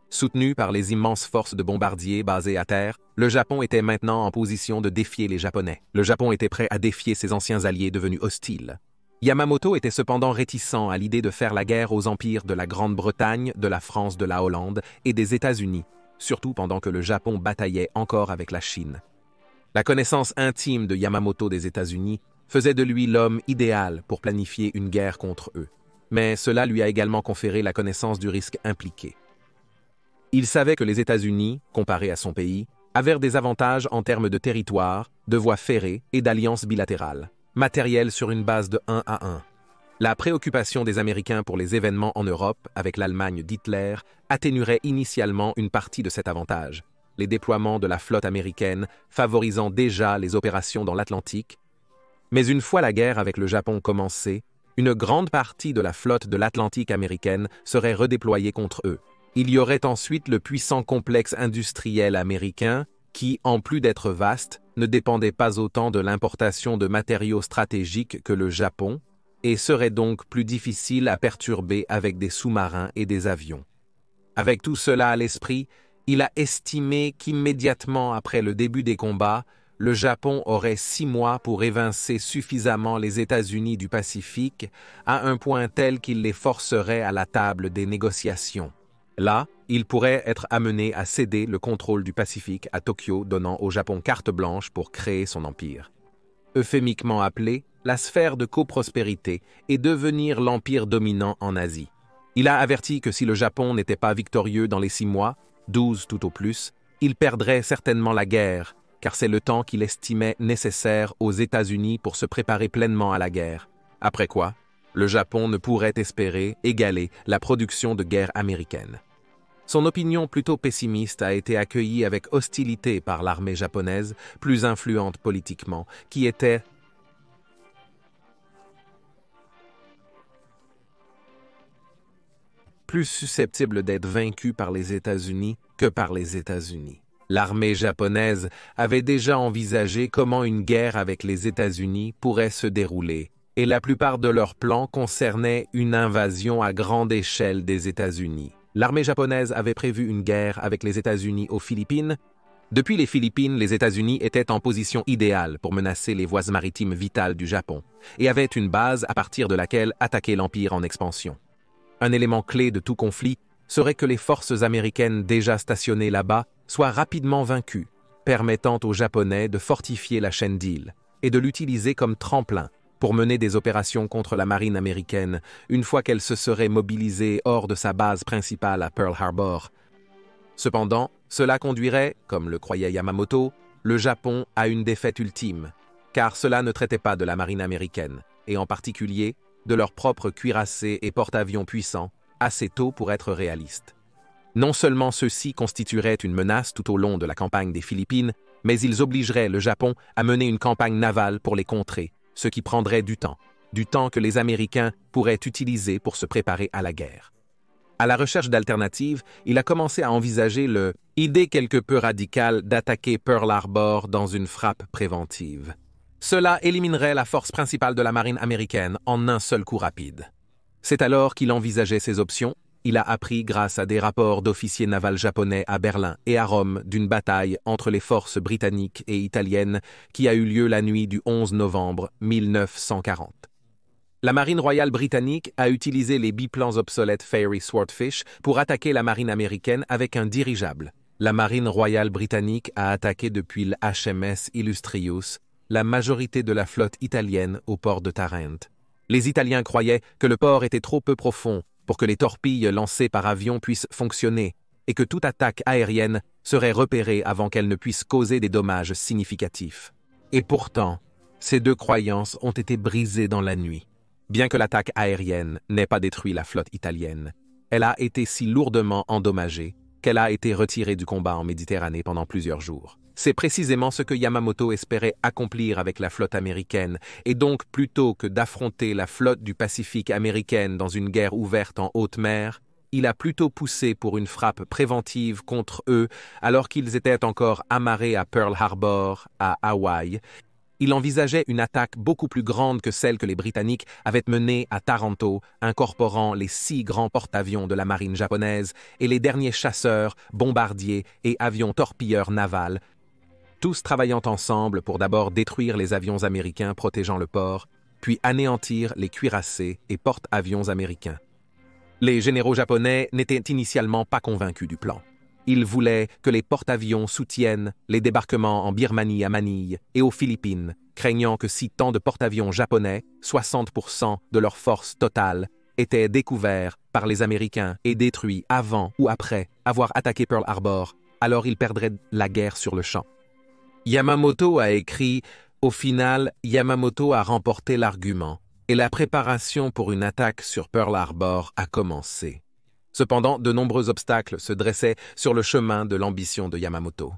Soutenu par les immenses forces de bombardiers basées à terre, le Japon était maintenant en position de défier les Japonais. Le Japon était prêt à défier ses anciens alliés devenus hostiles. Yamamoto était cependant réticent à l'idée de faire la guerre aux empires de la Grande-Bretagne, de la France, de la Hollande et des États-Unis, surtout pendant que le Japon bataillait encore avec la Chine. La connaissance intime de Yamamoto des États-Unis faisait de lui l'homme idéal pour planifier une guerre contre eux. Mais cela lui a également conféré la connaissance du risque impliqué. Il savait que les États-Unis, comparés à son pays, avaient des avantages en termes de territoire, de voies ferrées et d'alliances bilatérales, matérielles sur une base de 1 à 1. La préoccupation des Américains pour les événements en Europe, avec l'Allemagne d'Hitler, atténuerait initialement une partie de cet avantage, les déploiements de la flotte américaine favorisant déjà les opérations dans l'Atlantique. Mais une fois la guerre avec le Japon commencée, une grande partie de la flotte de l'Atlantique américaine serait redéployée contre eux. Il y aurait ensuite le puissant complexe industriel américain, qui, en plus d'être vaste, ne dépendait pas autant de l'importation de matériaux stratégiques que le Japon, et serait donc plus difficile à perturber avec des sous-marins et des avions. Avec tout cela à l'esprit, il a estimé qu'immédiatement après le début des combats, le Japon aurait 6 mois pour évincer suffisamment les États-Unis du Pacifique à un point tel qu'il les forcerait à la table des négociations. Là, il pourrait être amené à céder le contrôle du Pacifique à Tokyo, donnant au Japon carte blanche pour créer son empire. Euphémiquement appelé la sphère de coprospérité et devenir l'empire dominant en Asie. Il a averti que si le Japon n'était pas victorieux dans les 6 mois, 12 tout au plus, il perdrait certainement la guerre, car c'est le temps qu'il estimait nécessaire aux États-Unis pour se préparer pleinement à la guerre. Après quoi, le Japon ne pourrait espérer égaler la production de guerre américaine. Son opinion plutôt pessimiste a été accueillie avec hostilité par l'armée japonaise, plus influente politiquement, qui était plus susceptible d'être vaincue par les États-Unis que par les États-Unis. L'armée japonaise avait déjà envisagé comment une guerre avec les États-Unis pourrait se dérouler, et la plupart de leurs plans concernaient une invasion à grande échelle des États-Unis. L'armée japonaise avait prévu une guerre avec les États-Unis aux Philippines. Depuis les Philippines, les États-Unis étaient en position idéale pour menacer les voies maritimes vitales du Japon, et avaient une base à partir de laquelle attaquer l'empire en expansion. Un élément clé de tout conflit serait que les forces américaines déjà stationnées là-bas soient rapidement vaincues, permettant aux Japonais de fortifier la chaîne d'îles et de l'utiliser comme tremplin pour mener des opérations contre la marine américaine une fois qu'elle se serait mobilisée hors de sa base principale à Pearl Harbor. Cependant, cela conduirait, comme le croyait Yamamoto, le Japon à une défaite ultime, car cela ne traitait pas de la marine américaine, et en particulier de leurs propres cuirassés et porte-avions puissants, assez tôt pour être réalistes. Non seulement ceux-ci constitueraient une menace tout au long de la campagne des Philippines, mais ils obligeraient le Japon à mener une campagne navale pour les contrer, ce qui prendrait du temps que les Américains pourraient utiliser pour se préparer à la guerre. À la recherche d'alternatives, il a commencé à envisager l'idée quelque peu radicale d'attaquer Pearl Harbor dans une frappe préventive. Cela éliminerait la force principale de la marine américaine en un seul coup rapide. C'est alors qu'il envisageait ces options. Il a appris grâce à des rapports d'officiers navals japonais à Berlin et à Rome d'une bataille entre les forces britanniques et italiennes qui a eu lieu la nuit du 11 novembre 1940. La marine royale britannique a utilisé les biplans obsolètes Fairey Swordfish pour attaquer la marine américaine avec un dirigeable. La marine royale britannique a attaqué depuis le HMS Illustrious la majorité de la flotte italienne au port de Tarente. Les Italiens croyaient que le port était trop peu profond pour que les torpilles lancées par avion puissent fonctionner et que toute attaque aérienne serait repérée avant qu'elle ne puisse causer des dommages significatifs. Et pourtant, ces deux croyances ont été brisées dans la nuit. Bien que l'attaque aérienne n'ait pas détruit la flotte italienne, elle a été si lourdement endommagée qu'elle a été retirée du combat en Méditerranée pendant plusieurs jours. C'est précisément ce que Yamamoto espérait accomplir avec la flotte américaine, et donc plutôt que d'affronter la flotte du Pacifique américaine dans une guerre ouverte en haute mer, il a plutôt poussé pour une frappe préventive contre eux alors qu'ils étaient encore amarrés à Pearl Harbor, à Hawaï. Il envisageait une attaque beaucoup plus grande que celle que les Britanniques avaient menée à Taranto, incorporant les 6 grands porte-avions de la marine japonaise et les derniers chasseurs, bombardiers et avions torpilleurs navals, tous travaillant ensemble pour d'abord détruire les avions américains protégeant le port, puis anéantir les cuirassés et porte-avions américains. Les généraux japonais n'étaient initialement pas convaincus du plan. Ils voulaient que les porte-avions soutiennent les débarquements en Birmanie à Manille et aux Philippines, craignant que si tant de porte-avions japonais, 60% de leur force totale, étaient découverts par les Américains et détruits avant ou après avoir attaqué Pearl Harbor, alors ils perdraient la guerre sur le champ. Yamamoto a écrit « Au final, Yamamoto a remporté l'argument et la préparation pour une attaque sur Pearl Harbor a commencé. » Cependant, de nombreux obstacles se dressaient sur le chemin de l'ambition de Yamamoto.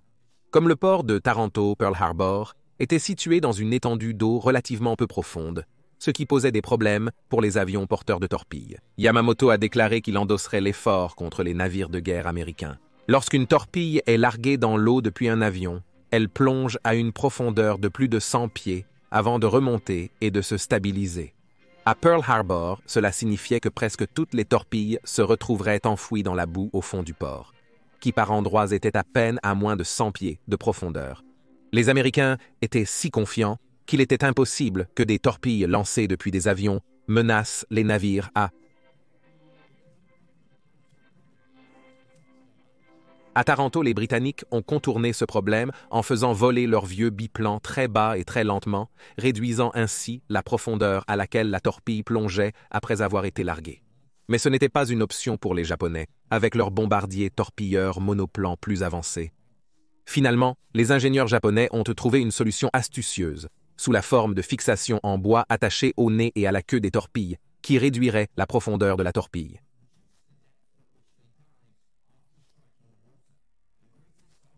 Comme le port de Taranto, Pearl Harbor était situé dans une étendue d'eau relativement peu profonde, ce qui posait des problèmes pour les avions porteurs de torpilles. Yamamoto a déclaré qu'il endosserait l'effort contre les navires de guerre américains. Lorsqu'une torpille est larguée dans l'eau depuis un avion, Elle plonge à une profondeur de plus de 100 pieds avant de remonter et de se stabiliser. À Pearl Harbor, cela signifiait que presque toutes les torpilles se retrouveraient enfouies dans la boue au fond du port, qui par endroits était à peine à moins de 100 pieds de profondeur. Les Américains étaient si confiants qu'il était impossible que des torpilles lancées depuis des avions menacent les navires À Taranto, les Britanniques ont contourné ce problème en faisant voler leurs vieux biplans très bas et très lentement, réduisant ainsi la profondeur à laquelle la torpille plongeait après avoir été larguée. Mais ce n'était pas une option pour les Japonais, avec leurs bombardiers torpilleurs monoplans plus avancés. Finalement, les ingénieurs japonais ont trouvé une solution astucieuse, sous la forme de fixations en bois attachées au nez et à la queue des torpilles, qui réduirait la profondeur de la torpille.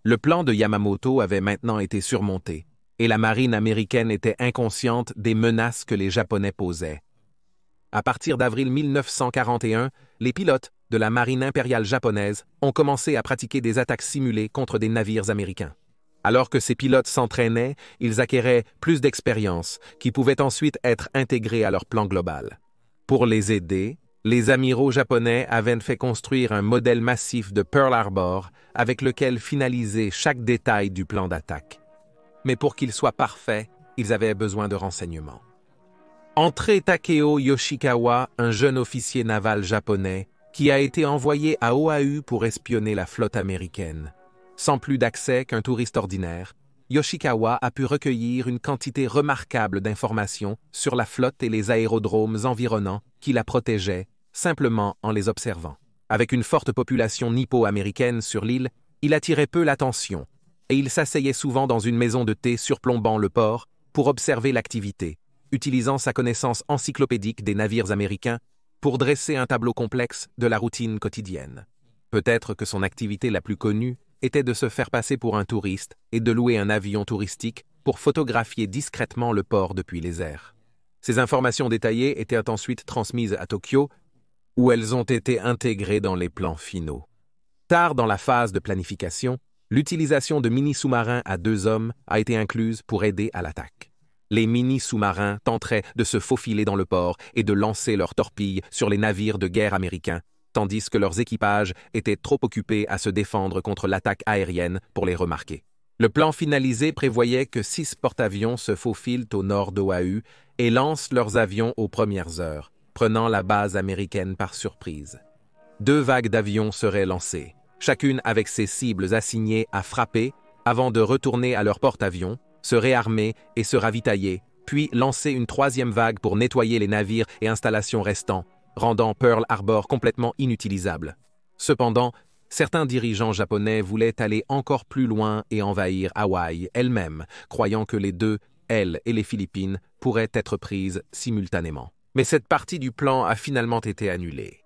Le plan de Yamamoto avait maintenant été surmonté, et la marine américaine était inconsciente des menaces que les Japonais posaient. À partir d'avril 1941, les pilotes de la marine impériale japonaise ont commencé à pratiquer des attaques simulées contre des navires américains. Alors que ces pilotes s'entraînaient, ils acquéraient plus d'expérience, qui pouvait ensuite être intégrée à leur plan global. Pour les aider, les amiraux japonais avaient fait construire un modèle massif de Pearl Harbor avec lequel finaliser chaque détail du plan d'attaque. Mais pour qu'il soit parfait, ils avaient besoin de renseignements. Entré Takeo Yoshikawa, un jeune officier naval japonais, qui a été envoyé à Oahu pour espionner la flotte américaine. Sans plus d'accès qu'un touriste ordinaire, Yoshikawa a pu recueillir une quantité remarquable d'informations sur la flotte et les aérodromes environnants qui la protégeaient, simplement en les observant. Avec une forte population nippo-américaine sur l'île, il attirait peu l'attention, et il s'asseyait souvent dans une maison de thé surplombant le port pour observer l'activité, utilisant sa connaissance encyclopédique des navires américains pour dresser un tableau complexe de la routine quotidienne. Peut-être que son activité la plus connue était de se faire passer pour un touriste et de louer un avion touristique pour photographier discrètement le port depuis les airs. Ces informations détaillées étaient ensuite transmises à Tokyo, où elles ont été intégrées dans les plans finaux. Tard dans la phase de planification, l'utilisation de mini-sous-marins à 2 hommes a été incluse pour aider à l'attaque. Les mini-sous-marins tenteraient de se faufiler dans le port et de lancer leurs torpilles sur les navires de guerre américains, tandis que leurs équipages étaient trop occupés à se défendre contre l'attaque aérienne pour les remarquer. Le plan finalisé prévoyait que 6 porte-avions se faufilent au nord d'Oahu et lancent leurs avions aux premières heures, prenant la base américaine par surprise. 2 vagues d'avions seraient lancées, chacune avec ses cibles assignées à frapper avant de retourner à leur porte-avions, se réarmer et se ravitailler, puis lancer une 3e vague pour nettoyer les navires et installations restants, rendant Pearl Harbor complètement inutilisable. Cependant, certains dirigeants japonais voulaient aller encore plus loin et envahir Hawaï elle-même, croyant que les deux, elle et les Philippines, pourraient être prises simultanément. Mais cette partie du plan a finalement été annulée.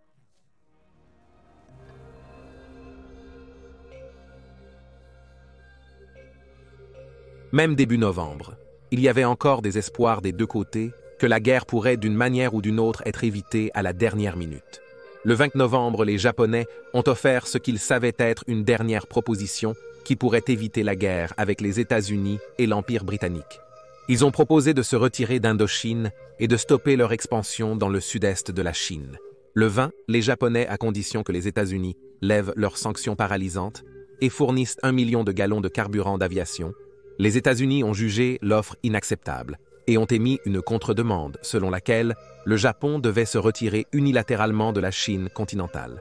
Même début novembre, il y avait encore des espoirs des deux côtés que la guerre pourrait d'une manière ou d'une autre être évitée à la dernière minute. Le 20 novembre, les Japonais ont offert ce qu'ils savaient être une dernière proposition qui pourrait éviter la guerre avec les États-Unis et l'Empire britannique. Ils ont proposé de se retirer d'Indochine et de stopper leur expansion dans le sud-est de la Chine. Le 20, les Japonais, à condition que les États-Unis lèvent leurs sanctions paralysantes et fournissent 1 million de gallons de carburant d'aviation, les États-Unis ont jugé l'offre inacceptable et ont émis une contre-demande selon laquelle le Japon devait se retirer unilatéralement de la Chine continentale.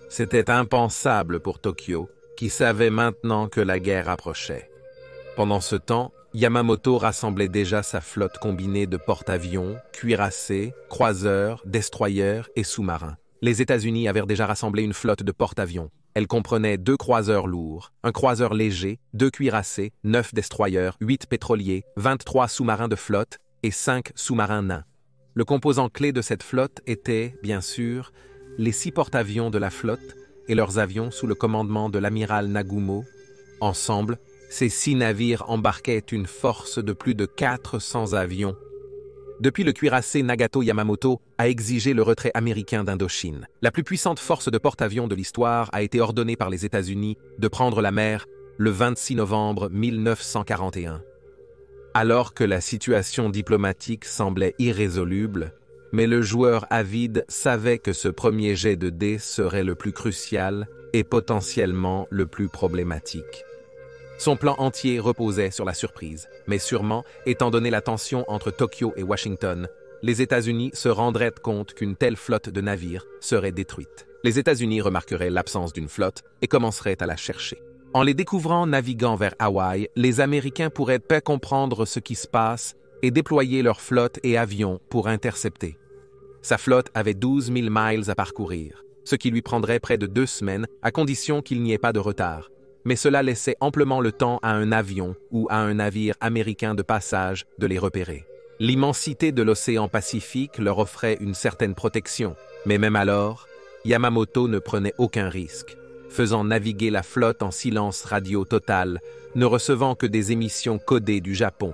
C'était impensable pour Tokyo, qui savait maintenant que la guerre approchait. Pendant ce temps, Yamamoto rassemblait déjà sa flotte combinée de porte-avions, cuirassés, croiseurs, destroyers et sous-marins. Les États-Unis avaient déjà rassemblé une flotte de porte-avions. Elle comprenait 2 croiseurs lourds, un croiseur léger, 2 cuirassés, 9 destroyers, 8 pétroliers, 23 sous-marins de flotte et 5 sous-marins nains. Le composant clé de cette flotte était, bien sûr, les 6 porte-avions de la flotte et leurs avions sous le commandement de l'amiral Nagumo. Ensemble, ces 6 navires embarquaient une force de plus de 400 avions. Depuis, le cuirassé Nagato Yamamoto a exigé le retrait américain d'Indochine. La plus puissante force de porte-avions de l'histoire a été ordonnée par les États-Unis de prendre la mer le 26 novembre 1941. Alors que la situation diplomatique semblait irrésoluble, mais le joueur avide savait que ce premier jet de dés serait le plus crucial et potentiellement le plus problématique. Son plan entier reposait sur la surprise, mais sûrement, étant donné la tension entre Tokyo et Washington, les États-Unis se rendraient compte qu'une telle flotte de navires serait détruite. Les États-Unis remarqueraient l'absence d'une flotte et commenceraient à la chercher. En les découvrant naviguant vers Hawaï, les Américains pourraient pas comprendre ce qui se passe et déployer leur flotte et avions pour intercepter. Sa flotte avait 12 000 miles à parcourir, ce qui lui prendrait près de 2 semaines à condition qu'il n'y ait pas de retard. Mais cela laissait amplement le temps à un avion ou à un navire américain de passage de les repérer. L'immensité de l'océan Pacifique leur offrait une certaine protection, mais même alors, Yamamoto ne prenait aucun risque, faisant naviguer la flotte en silence radio total, ne recevant que des émissions codées du Japon,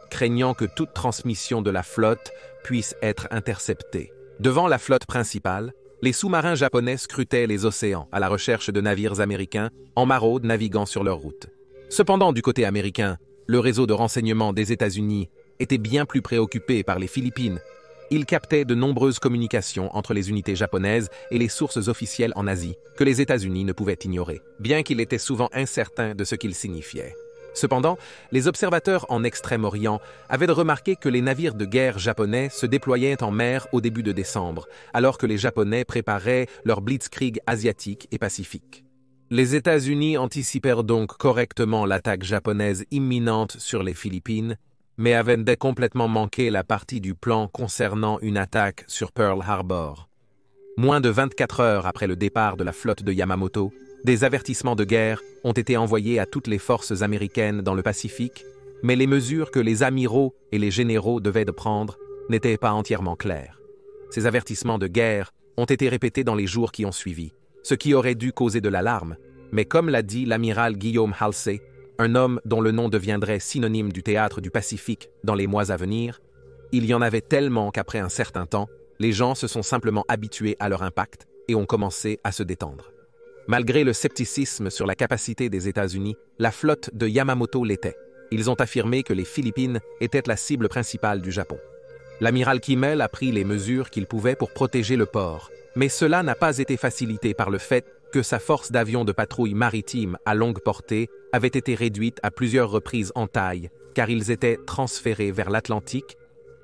craignant que toute transmission de la flotte puisse être interceptée. Devant la flotte principale, les sous-marins japonais scrutaient les océans à la recherche de navires américains en maraude naviguant sur leur route. Cependant, du côté américain, le réseau de renseignement des États-Unis était bien plus préoccupé par les Philippines. Il captait de nombreuses communications entre les unités japonaises et les sources officielles en Asie que les États-Unis ne pouvaient ignorer, bien qu'il était souvent incertain de ce qu'ils signifiaient. Cependant, les observateurs en Extrême-Orient avaient remarqué que les navires de guerre japonais se déployaient en mer au début de décembre, alors que les Japonais préparaient leur blitzkrieg asiatique et pacifique. Les États-Unis anticipèrent donc correctement l'attaque japonaise imminente sur les Philippines, mais avaient complètement manqué la partie du plan concernant une attaque sur Pearl Harbor. Moins de 24 heures après le départ de la flotte de Yamamoto, des avertissements de guerre ont été envoyés à toutes les forces américaines dans le Pacifique, mais les mesures que les amiraux et les généraux devaient prendre n'étaient pas entièrement claires. Ces avertissements de guerre ont été répétés dans les jours qui ont suivi, ce qui aurait dû causer de l'alarme, mais comme l'a dit l'amiral Guillaume Halsey, un homme dont le nom deviendrait synonyme du théâtre du Pacifique dans les mois à venir, il y en avait tellement qu'après un certain temps, les gens se sont simplement habitués à leur impact et ont commencé à se détendre. Malgré le scepticisme sur la capacité des États-Unis, la flotte de Yamamoto l'était. Ils ont affirmé que les Philippines étaient la cible principale du Japon. L'amiral Kimmel a pris les mesures qu'il pouvait pour protéger le port, mais cela n'a pas été facilité par le fait que sa force d'avions de patrouille maritime à longue portée avait été réduite à plusieurs reprises en taille, car ils étaient transférés vers l'Atlantique.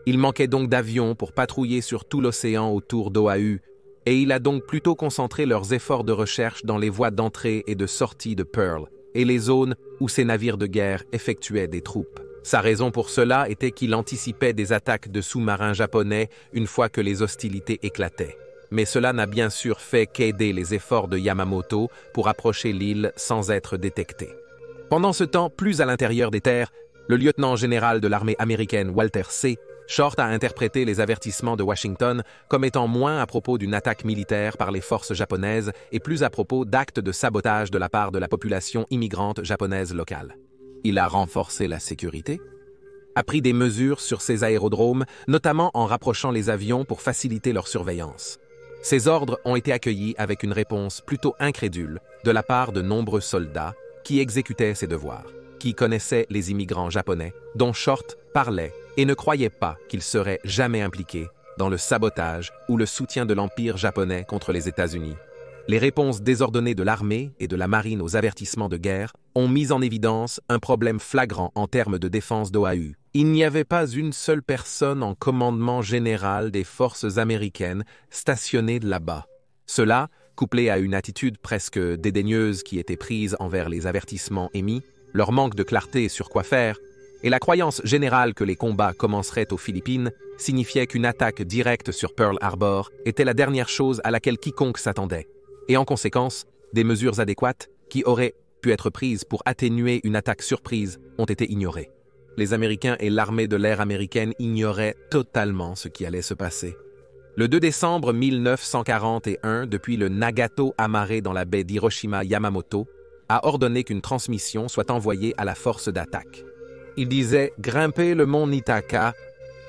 Il manquait donc d'avions pour patrouiller sur tout l'océan autour d'Oahu, et il a donc plutôt concentré leurs efforts de recherche dans les voies d'entrée et de sortie de Pearl, et les zones où ces navires de guerre effectuaient des troupes. Sa raison pour cela était qu'il anticipait des attaques de sous-marins japonais une fois que les hostilités éclataient. Mais cela n'a bien sûr fait qu'aider les efforts de Yamamoto pour approcher l'île sans être détecté. Pendant ce temps, plus à l'intérieur des terres, le lieutenant-général de l'armée américaine Walter C. Short a interprété les avertissements de Washington comme étant moins à propos d'une attaque militaire par les forces japonaises et plus à propos d'actes de sabotage de la part de la population immigrante japonaise locale. Il a renforcé la sécurité, a pris des mesures sur ses aérodromes, notamment en rapprochant les avions pour faciliter leur surveillance. Ces ordres ont été accueillis avec une réponse plutôt incrédule de la part de nombreux soldats qui exécutaient ces devoirs, qui connaissaient les immigrants japonais, dont Short parlait et ne croyait pas qu'ils seraient jamais impliqués dans le sabotage ou le soutien de l'Empire japonais contre les États-Unis. Les réponses désordonnées de l'armée et de la marine aux avertissements de guerre ont mis en évidence un problème flagrant en termes de défense d'Oahu. Il n'y avait pas une seule personne en commandement général des forces américaines stationnées là-bas. Cela, couplé à une attitude presque dédaigneuse qui était prise envers les avertissements émis, leur manque de clarté sur quoi faire, et la croyance générale que les combats commenceraient aux Philippines, signifiait qu'une attaque directe sur Pearl Harbor était la dernière chose à laquelle quiconque s'attendait. Et en conséquence, des mesures adéquates qui auraient pu être prises pour atténuer une attaque surprise ont été ignorées. Les Américains et l'armée de l'air américaine ignoraient totalement ce qui allait se passer. Le 2 décembre 1941, depuis le Nagato amarré dans la baie d'Hiroshima, Yamamoto a ordonné qu'une transmission soit envoyée à la force d'attaque. Il disait « Grimper le mont Nitaka »,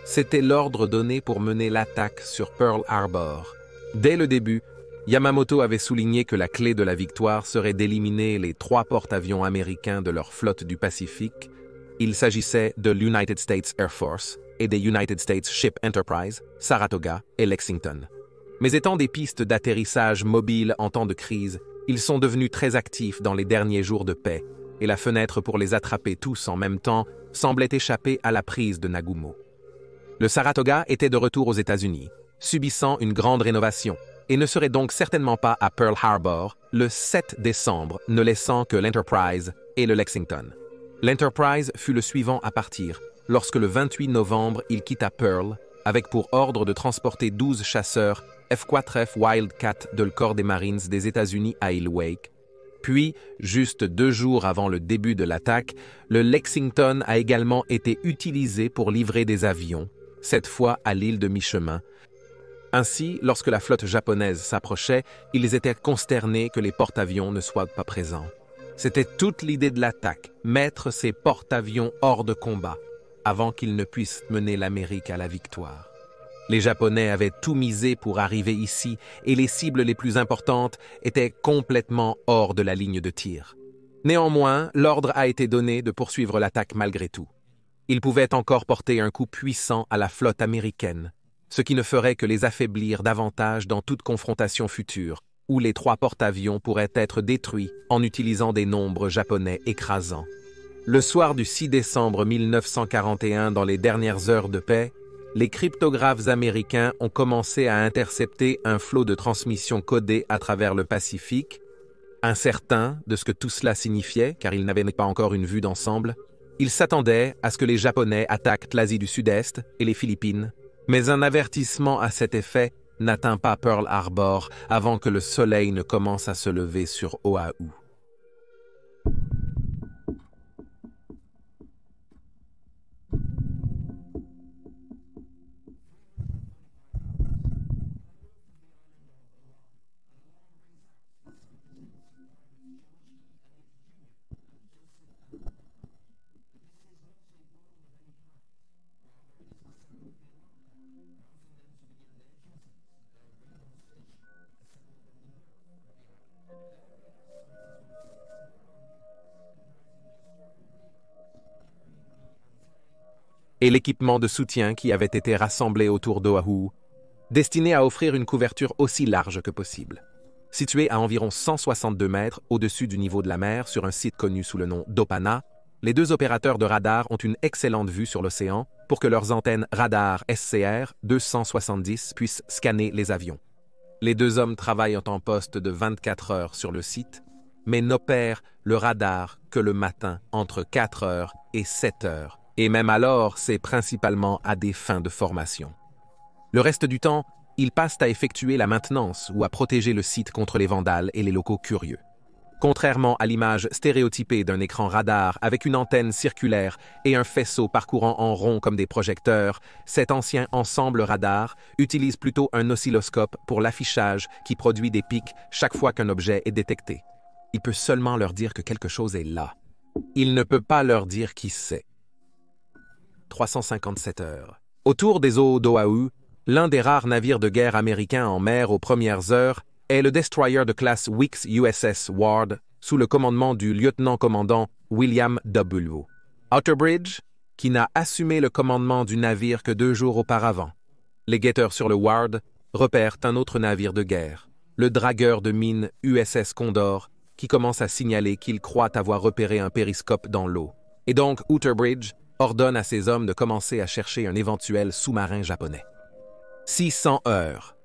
c'était l'ordre donné pour mener l'attaque sur Pearl Harbor. Dès le début, Yamamoto avait souligné que la clé de la victoire serait d'éliminer les 3 porte-avions américains de leur flotte du Pacifique. Il s'agissait de l'United States Air Force et des United States Ship Enterprise, Saratoga et Lexington. Mais étant des pistes d'atterrissage mobiles en temps de crise, ils sont devenus très actifs dans les derniers jours de paix, et la fenêtre pour les attraper tous en même temps semblait échapper à la prise de Nagumo. Le Saratoga était de retour aux États-Unis, subissant une grande rénovation, et ne serait donc certainement pas à Pearl Harbor le 7 décembre, ne laissant que l'Enterprise et le Lexington. L'Enterprise fut le suivant à partir, lorsque le 28 novembre il quitta Pearl, avec pour ordre de transporter 12 chasseurs F-4F Wildcat de le corps des Marines des États-Unis à Isle Wake. Puis, juste 2 jours avant le début de l'attaque, le Lexington a également été utilisé pour livrer des avions, cette fois à l'île de mi-chemin. Ainsi, lorsque la flotte japonaise s'approchait, ils étaient consternés que les porte-avions ne soient pas présents. C'était toute l'idée de l'attaque, mettre ces porte-avions hors de combat, avant qu'ils ne puissent mener l'Amérique à la victoire. Les Japonais avaient tout misé pour arriver ici et les cibles les plus importantes étaient complètement hors de la ligne de tir. Néanmoins, l'ordre a été donné de poursuivre l'attaque malgré tout. Ils pouvaient encore porter un coup puissant à la flotte américaine, ce qui ne ferait que les affaiblir davantage dans toute confrontation future, où les 3 porte-avions pourraient être détruits en utilisant des nombres japonais écrasants. Le soir du 6 décembre 1941, dans les dernières heures de paix, les cryptographes américains ont commencé à intercepter un flot de transmissions codées à travers le Pacifique. Incertains de ce que tout cela signifiait, car ils n'avaient pas encore une vue d'ensemble, ils s'attendaient à ce que les Japonais attaquent l'Asie du Sud-Est et les Philippines, mais un avertissement à cet effet n'atteint pas Pearl Harbor avant que le soleil ne commence à se lever sur Oahu. Et l'équipement de soutien qui avait été rassemblé autour d'Oahu, destiné à offrir une couverture aussi large que possible. Situé à environ 162 mètres au-dessus du niveau de la mer sur un site connu sous le nom d'Opana, les 2 opérateurs de radar ont une excellente vue sur l'océan pour que leurs antennes radar SCR 270 puissent scanner les avions. Les 2 hommes travaillent en poste de 24 heures sur le site, mais n'opèrent le radar que le matin entre 4 heures et 7 heures. Et même alors, c'est principalement à des fins de formation. Le reste du temps, ils passent à effectuer la maintenance ou à protéger le site contre les vandales et les locaux curieux. Contrairement à l'image stéréotypée d'un écran radar avec une antenne circulaire et un faisceau parcourant en rond comme des projecteurs, cet ancien ensemble radar utilise plutôt un oscilloscope pour l'affichage qui produit des pics chaque fois qu'un objet est détecté. Il peut seulement leur dire que quelque chose est là. Il ne peut pas leur dire qui c'est. 357 heures. Autour des eaux d'Oahu, l'un des rares navires de guerre américains en mer aux premières heures est le destroyer de classe Weeks USS Ward, sous le commandement du lieutenant-commandant William W. Outerbridge, qui n'a assumé le commandement du navire que 2 jours auparavant. Les guetteurs sur le Ward repèrent un autre navire de guerre, le dragueur de mine USS Condor, qui commence à signaler qu'il croit avoir repéré un périscope dans l'eau. Et donc Outerbridge ordonne à ses hommes de commencer à chercher un éventuel sous-marin japonais. 600 heures.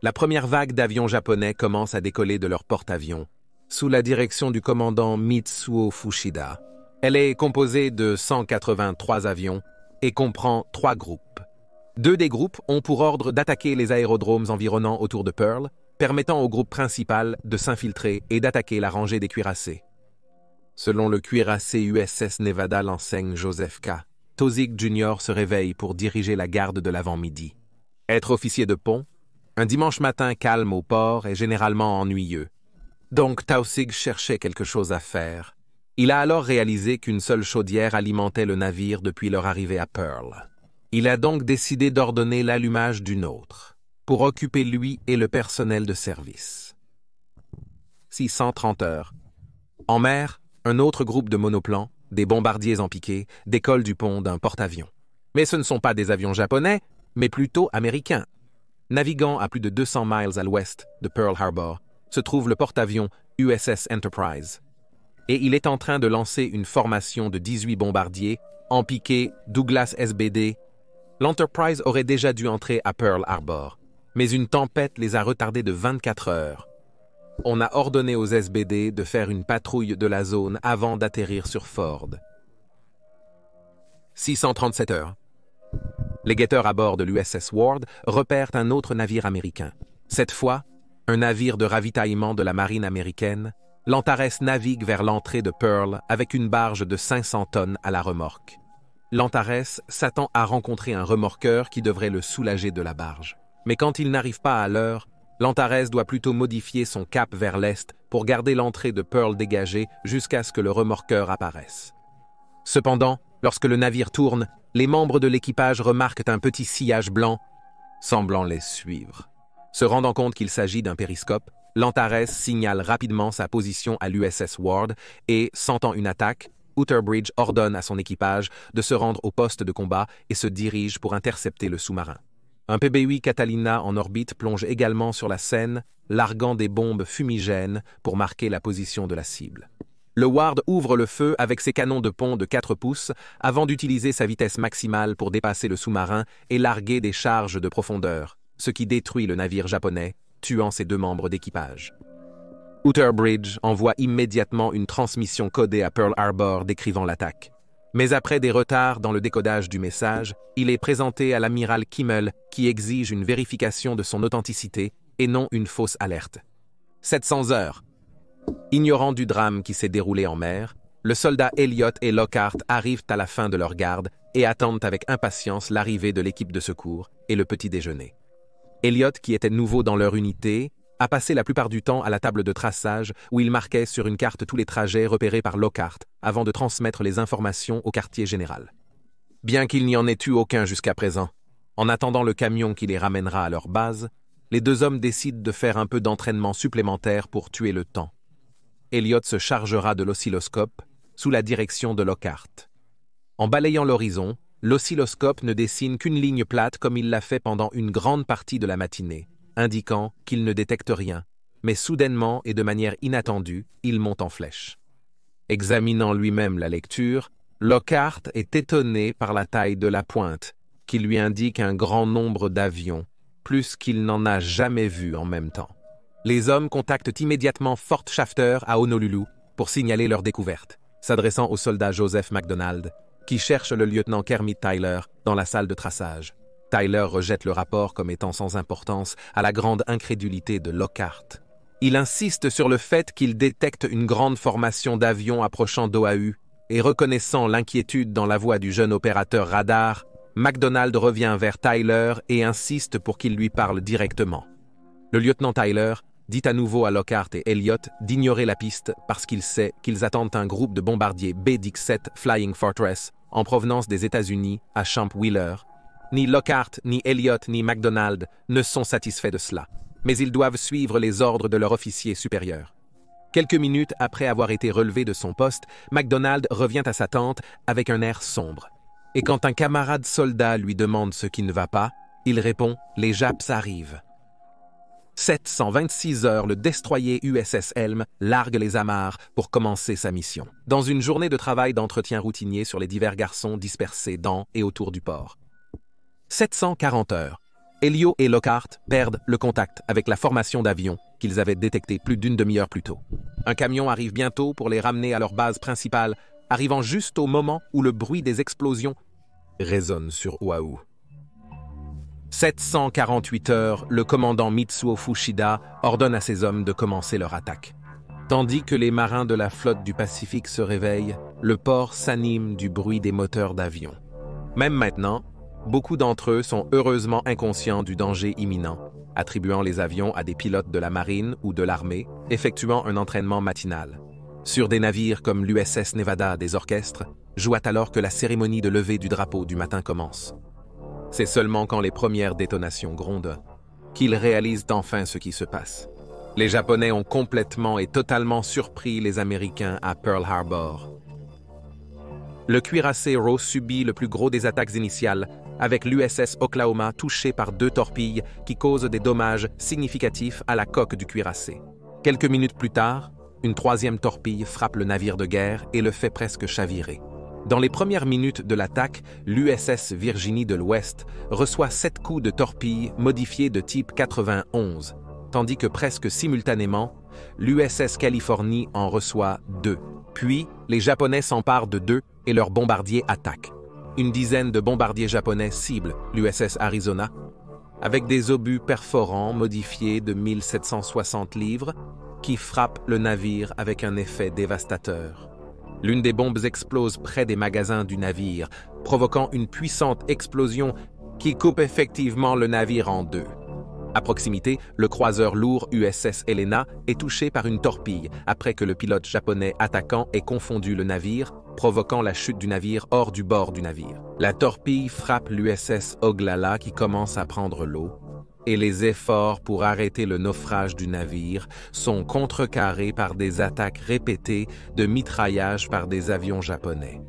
La première vague d'avions japonais commence à décoller de leur porte-avions, sous la direction du commandant Mitsuo Fushida. Elle est composée de 183 avions et comprend 3 groupes. 2 des groupes ont pour ordre d'attaquer les aérodromes environnants autour de Pearl, permettant au groupe principal de s'infiltrer et d'attaquer la rangée des cuirassés. Selon le cuirassé USS Nevada l'enseigne Joseph K., Taussig Jr. se réveille pour diriger la garde de l'avant-midi. Être officier de pont, un dimanche matin calme au port est généralement ennuyeux. Donc Taussig cherchait quelque chose à faire. Il a alors réalisé qu'une seule chaudière alimentait le navire depuis leur arrivée à Pearl. Il a donc décidé d'ordonner l'allumage d'une autre. pour occuper lui et le personnel de service. 630 heures. En mer, un autre groupe de monoplans, des bombardiers en piqué, décolle du pont d'un porte-avions. Mais ce ne sont pas des avions japonais, mais plutôt américains. Naviguant à plus de 200 miles à l'ouest de Pearl Harbor, se trouve le porte-avions USS Enterprise. Et il est en train de lancer une formation de 18 bombardiers en piqué Douglas SBD. L'Enterprise aurait déjà dû entrer à Pearl Harbor, mais une tempête les a retardés de 24 heures. On a ordonné aux SBD de faire une patrouille de la zone avant d'atterrir sur Ford. 637 heures. Les guetteurs à bord de l'USS Ward repèrent un autre navire américain. Cette fois, un navire de ravitaillement de la marine américaine, l'Antares navigue vers l'entrée de Pearl avec une barge de 500 tonnes à la remorque. L'Antares s'attend à rencontrer un remorqueur qui devrait le soulager de la barge. Mais quand il n'arrive pas à l'heure, l'Antares doit plutôt modifier son cap vers l'est pour garder l'entrée de Pearl dégagée jusqu'à ce que le remorqueur apparaisse. Cependant, lorsque le navire tourne, les membres de l'équipage remarquent un petit sillage blanc, semblant les suivre. Se rendant compte qu'il s'agit d'un périscope, l'Antares signale rapidement sa position à l'USS Ward et, sentant une attaque, Outerbridge ordonne à son équipage de se rendre au poste de combat et se dirige pour intercepter le sous-marin. Un PB-8 Catalina en orbite plonge également sur la scène, larguant des bombes fumigènes pour marquer la position de la cible. Le Ward ouvre le feu avec ses canons de pont de 4 pouces avant d'utiliser sa vitesse maximale pour dépasser le sous-marin et larguer des charges de profondeur, ce qui détruit le navire japonais, tuant ses 2 membres d'équipage. Outerbridge envoie immédiatement une transmission codée à Pearl Harbor décrivant l'attaque. Mais après des retards dans le décodage du message, il est présenté à l'amiral Kimmel qui exige une vérification de son authenticité et non une fausse alerte. 700 heures. Ignorant du drame qui s'est déroulé en mer, le soldat Elliott et Lockhart arrivent à la fin de leur garde et attendent avec impatience l'arrivée de l'équipe de secours et le petit déjeuner. Elliott, qui était nouveau dans leur unité, a passé la plupart du temps à la table de traçage où il marquait sur une carte tous les trajets repérés par Lockhart avant de transmettre les informations au quartier général. Bien qu'il n'y en ait eu aucun jusqu'à présent, en attendant le camion qui les ramènera à leur base, les 2 hommes décident de faire un peu d'entraînement supplémentaire pour tuer le temps. Elliott se chargera de l'oscilloscope sous la direction de Lockhart. En balayant l'horizon, l'oscilloscope ne dessine qu'une ligne plate comme il l'a fait pendant une grande partie de la matinée, indiquant qu'il ne détecte rien, mais soudainement et de manière inattendue, il monte en flèche. Examinant lui-même la lecture, Lockhart est étonné par la taille de la pointe, qui lui indique un grand nombre d'avions, plus qu'il n'en a jamais vu en même temps. Les hommes contactent immédiatement Fort Shafter à Honolulu pour signaler leur découverte, s'adressant au soldat Joseph McDonald, qui cherche le lieutenant Kermit Tyler dans la salle de traçage. Tyler rejette le rapport comme étant sans importance à la grande incrédulité de Lockhart. Il insiste sur le fait qu'il détecte une grande formation d'avions approchant d'Oahu et reconnaissant l'inquiétude dans la voix du jeune opérateur radar, McDonald revient vers Tyler et insiste pour qu'il lui parle directement. Le lieutenant Tyler dit à nouveau à Lockhart et Elliott d'ignorer la piste parce qu'il sait qu'ils attendent un groupe de bombardiers B-17 Flying Fortress en provenance des États-Unis à Camp Wheeler. Ni Lockhart, ni Elliott, ni McDonald ne sont satisfaits de cela, mais ils doivent suivre les ordres de leur officier supérieur. Quelques minutes après avoir été relevé de son poste, McDonald revient à sa tente avec un air sombre. Et quand un camarade soldat lui demande ce qui ne va pas, il répond « Les Japs arrivent ». 726 heures, le destroyer USS Helm largue les amarres pour commencer sa mission. Dans une journée de travail d'entretien routinier sur les divers garçons dispersés dans et autour du port. 740 heures. Elliott et Lockhart perdent le contact avec la formation d'avions qu'ils avaient détectée plus d'une demi-heure plus tôt. Un camion arrive bientôt pour les ramener à leur base principale, arrivant juste au moment où le bruit des explosions résonne sur Oahu. 748 heures, le commandant Mitsuo Fuchida ordonne à ses hommes de commencer leur attaque. Tandis que les marins de la flotte du Pacifique se réveillent, le port s'anime du bruit des moteurs d'avions. Même maintenant, beaucoup d'entre eux sont heureusement inconscients du danger imminent, attribuant les avions à des pilotes de la marine ou de l'armée, effectuant un entraînement matinal. Sur des navires comme l'USS Nevada, des orchestres jouent alors que la cérémonie de levée du drapeau du matin commence. C'est seulement quand les premières détonations grondent qu'ils réalisent enfin ce qui se passe. Les Japonais ont complètement et totalement surpris les Américains à Pearl Harbor. Le cuirassé Roe subit le plus gros des attaques initiales, avec l'USS Oklahoma touché par 2 torpilles qui causent des dommages significatifs à la coque du cuirassé. Quelques minutes plus tard, une 3e torpille frappe le navire de guerre et le fait presque chavirer. Dans les premières minutes de l'attaque, l'USS Virginie de l'Ouest reçoit 7 coups de torpille modifiés de type 91, tandis que presque simultanément, l'USS Californie en reçoit 2. Puis, les Japonais s'emparent de 2 et leurs bombardiers attaquent. Une dizaine de bombardiers japonais ciblent l'USS Arizona, avec des obus perforants modifiés de 1760 livres qui frappent le navire avec un effet dévastateur. L'une des bombes explose près des magasins du navire, provoquant une puissante explosion qui coupe effectivement le navire en 2. À proximité, le croiseur lourd USS Helena est touché par une torpille après que le pilote japonais attaquant ait confondu le navire, provoquant la chute du navire hors du bord du navire. La torpille frappe l'USS Oglala qui commence à prendre l'eau, et les efforts pour arrêter le naufrage du navire sont contrecarrés par des attaques répétées de mitraillage par des avions japonais.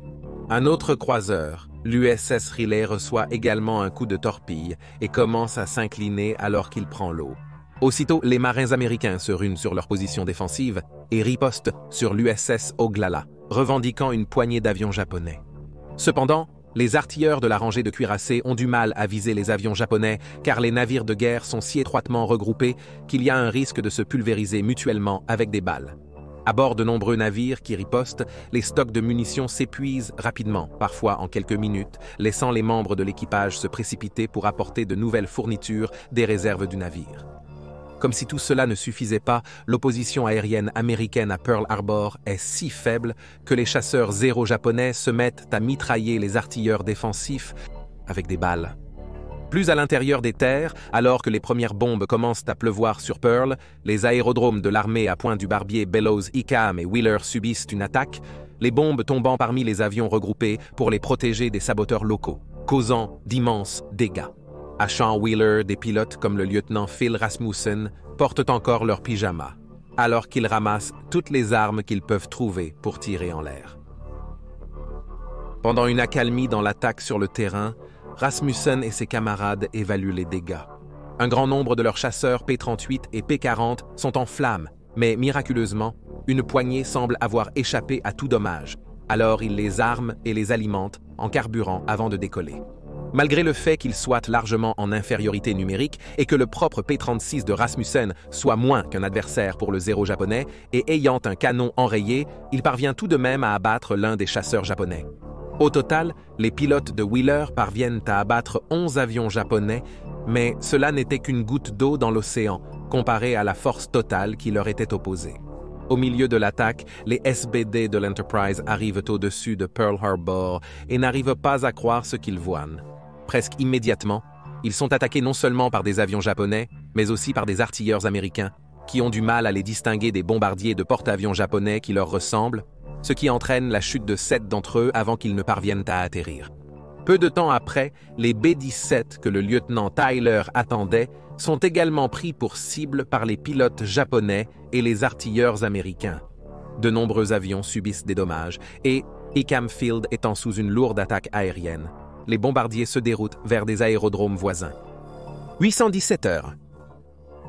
Un autre croiseur, l'USS Riley, reçoit également un coup de torpille et commence à s'incliner alors qu'il prend l'eau. Aussitôt, les marins américains se ruent sur leur position défensive et ripostent sur l'USS Oglala, revendiquant une poignée d'avions japonais. Cependant, les artilleurs de la rangée de cuirassés ont du mal à viser les avions japonais car les navires de guerre sont si étroitement regroupés qu'il y a un risque de se pulvériser mutuellement avec des balles. À bord de nombreux navires qui ripostent, les stocks de munitions s'épuisent rapidement, parfois en quelques minutes, laissant les membres de l'équipage se précipiter pour apporter de nouvelles fournitures des réserves du navire. Comme si tout cela ne suffisait pas, l'opposition aérienne américaine à Pearl Harbor est si faible que les chasseurs Zero japonais se mettent à mitrailler les artilleurs défensifs avec des balles. Plus à l'intérieur des terres, alors que les premières bombes commencent à pleuvoir sur Pearl, les aérodromes de l'armée à Pointe-du-Barbier, Bellows, Hickam et Wheeler subissent une attaque, les bombes tombant parmi les avions regroupés pour les protéger des saboteurs locaux, causant d'immenses dégâts. À Champ Wheeler, des pilotes comme le lieutenant Phil Rasmussen portent encore leur pyjama, alors qu'ils ramassent toutes les armes qu'ils peuvent trouver pour tirer en l'air. Pendant une accalmie dans l'attaque sur le terrain, Rasmussen et ses camarades évaluent les dégâts. Un grand nombre de leurs chasseurs P-38 et P-40 sont en flammes, mais miraculeusement, une poignée semble avoir échappé à tout dommage. Alors ils les arment et les alimentent en carburant avant de décoller. Malgré le fait qu'ils soient largement en infériorité numérique et que le propre P-36 de Rasmussen soit moins qu'un adversaire pour le Zero japonais et ayant un canon enrayé, il parvient tout de même à abattre l'un des chasseurs japonais. Au total, les pilotes de Wheeler parviennent à abattre 11 avions japonais, mais cela n'était qu'une goutte d'eau dans l'océan, comparé à la force totale qui leur était opposée. Au milieu de l'attaque, les SBD de l'Enterprise arrivent au-dessus de Pearl Harbor et n'arrivent pas à croire ce qu'ils voient. Presque immédiatement, ils sont attaqués non seulement par des avions japonais, mais aussi par des artilleurs américains, qui ont du mal à les distinguer des bombardiers de porte-avions japonais qui leur ressemblent, ce qui entraîne la chute de 7 d'entre eux avant qu'ils ne parviennent à atterrir. Peu de temps après, les B-17 que le lieutenant Tyler attendait sont également pris pour cible par les pilotes japonais et les artilleurs américains. De nombreux avions subissent des dommages et, Hickam Field étant sous une lourde attaque aérienne, les bombardiers se déroutent vers des aérodromes voisins. 817 heures.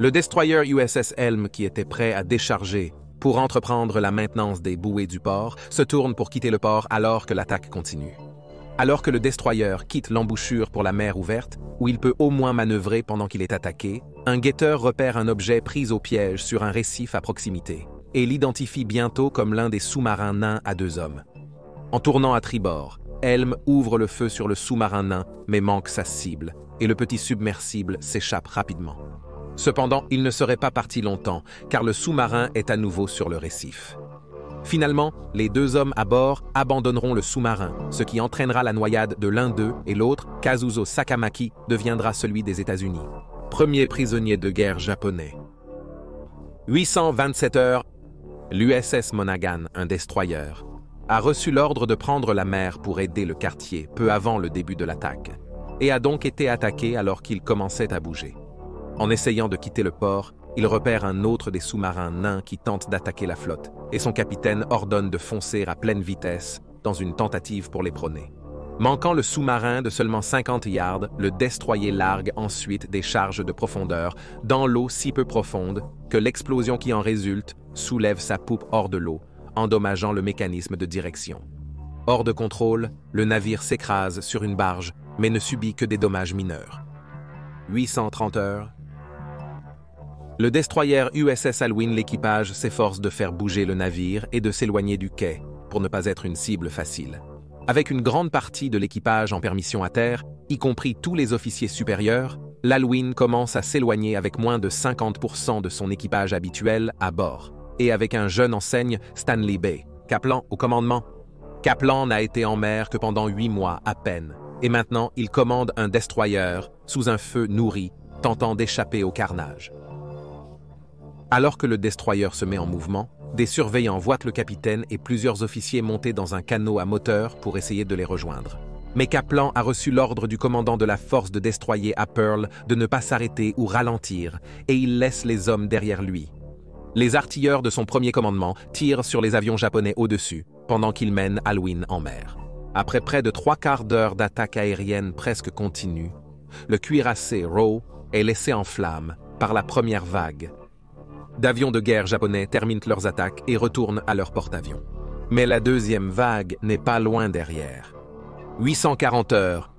Le destroyer USS Helm, qui était prêt à décharger pour entreprendre la maintenance des bouées du port, se tourne pour quitter le port alors que l'attaque continue. Alors que le destroyer quitte l'embouchure pour la mer ouverte, où il peut au moins manœuvrer pendant qu'il est attaqué, un guetteur repère un objet pris au piège sur un récif à proximité et l'identifie bientôt comme l'un des sous-marins nains à 2 hommes. En tournant à tribord, Helm ouvre le feu sur le sous-marin nain mais manque sa cible et le petit submersible s'échappe rapidement. Cependant, il ne serait pas parti longtemps, car le sous-marin est à nouveau sur le récif. Finalement, les 2 hommes à bord abandonneront le sous-marin, ce qui entraînera la noyade de l'un d'eux et l'autre, Kazuzo Sakamaki, deviendra celui des États-Unis. Premier prisonnier de guerre japonais. 827 heures, l'USS Monaghan, un destroyer, a reçu l'ordre de prendre la mer pour aider le quartier peu avant le début de l'attaque, et a donc été attaqué alors qu'il commençait à bouger. En essayant de quitter le port, il repère un autre des sous-marins nains qui tente d'attaquer la flotte, et son capitaine ordonne de foncer à pleine vitesse dans une tentative pour les prôner. Manquant le sous-marin de seulement 50 yards, le destroyer largue ensuite des charges de profondeur dans l'eau si peu profonde que l'explosion qui en résulte soulève sa poupe hors de l'eau, endommageant le mécanisme de direction. Hors de contrôle, le navire s'écrase sur une barge, mais ne subit que des dommages mineurs. 830 heures. Le destroyer USS Alouine, l'équipage s'efforce de faire bouger le navire et de s'éloigner du quai pour ne pas être une cible facile. Avec une grande partie de l'équipage en permission à terre, y compris tous les officiers supérieurs, l'Alouine commence à s'éloigner avec moins de 50% de son équipage habituel à bord, et avec un jeune enseigne, Stanley Bay. Kaplan au commandement. Kaplan n'a été en mer que pendant 8 mois à peine, et maintenant il commande un destroyer sous un feu nourri, tentant d'échapper au carnage. Alors que le destroyer se met en mouvement, des surveillants voient le capitaine et plusieurs officiers monter dans un canot à moteur pour essayer de les rejoindre. Mais Kaplan a reçu l'ordre du commandant de la force de destroyer à Pearl de ne pas s'arrêter ou ralentir, et il laisse les hommes derrière lui. Les artilleurs de son premier commandement tirent sur les avions japonais au-dessus, pendant qu'ils mènent Alouine en mer. Après près de 3/4 d'heure d'attaque aérienne presque continue, le cuirassé Roe est laissé en flammes par la première vague d'avions de guerre japonais terminent leurs attaques et retournent à leur porte-avions. Mais la deuxième vague n'est pas loin derrière. 840 heures.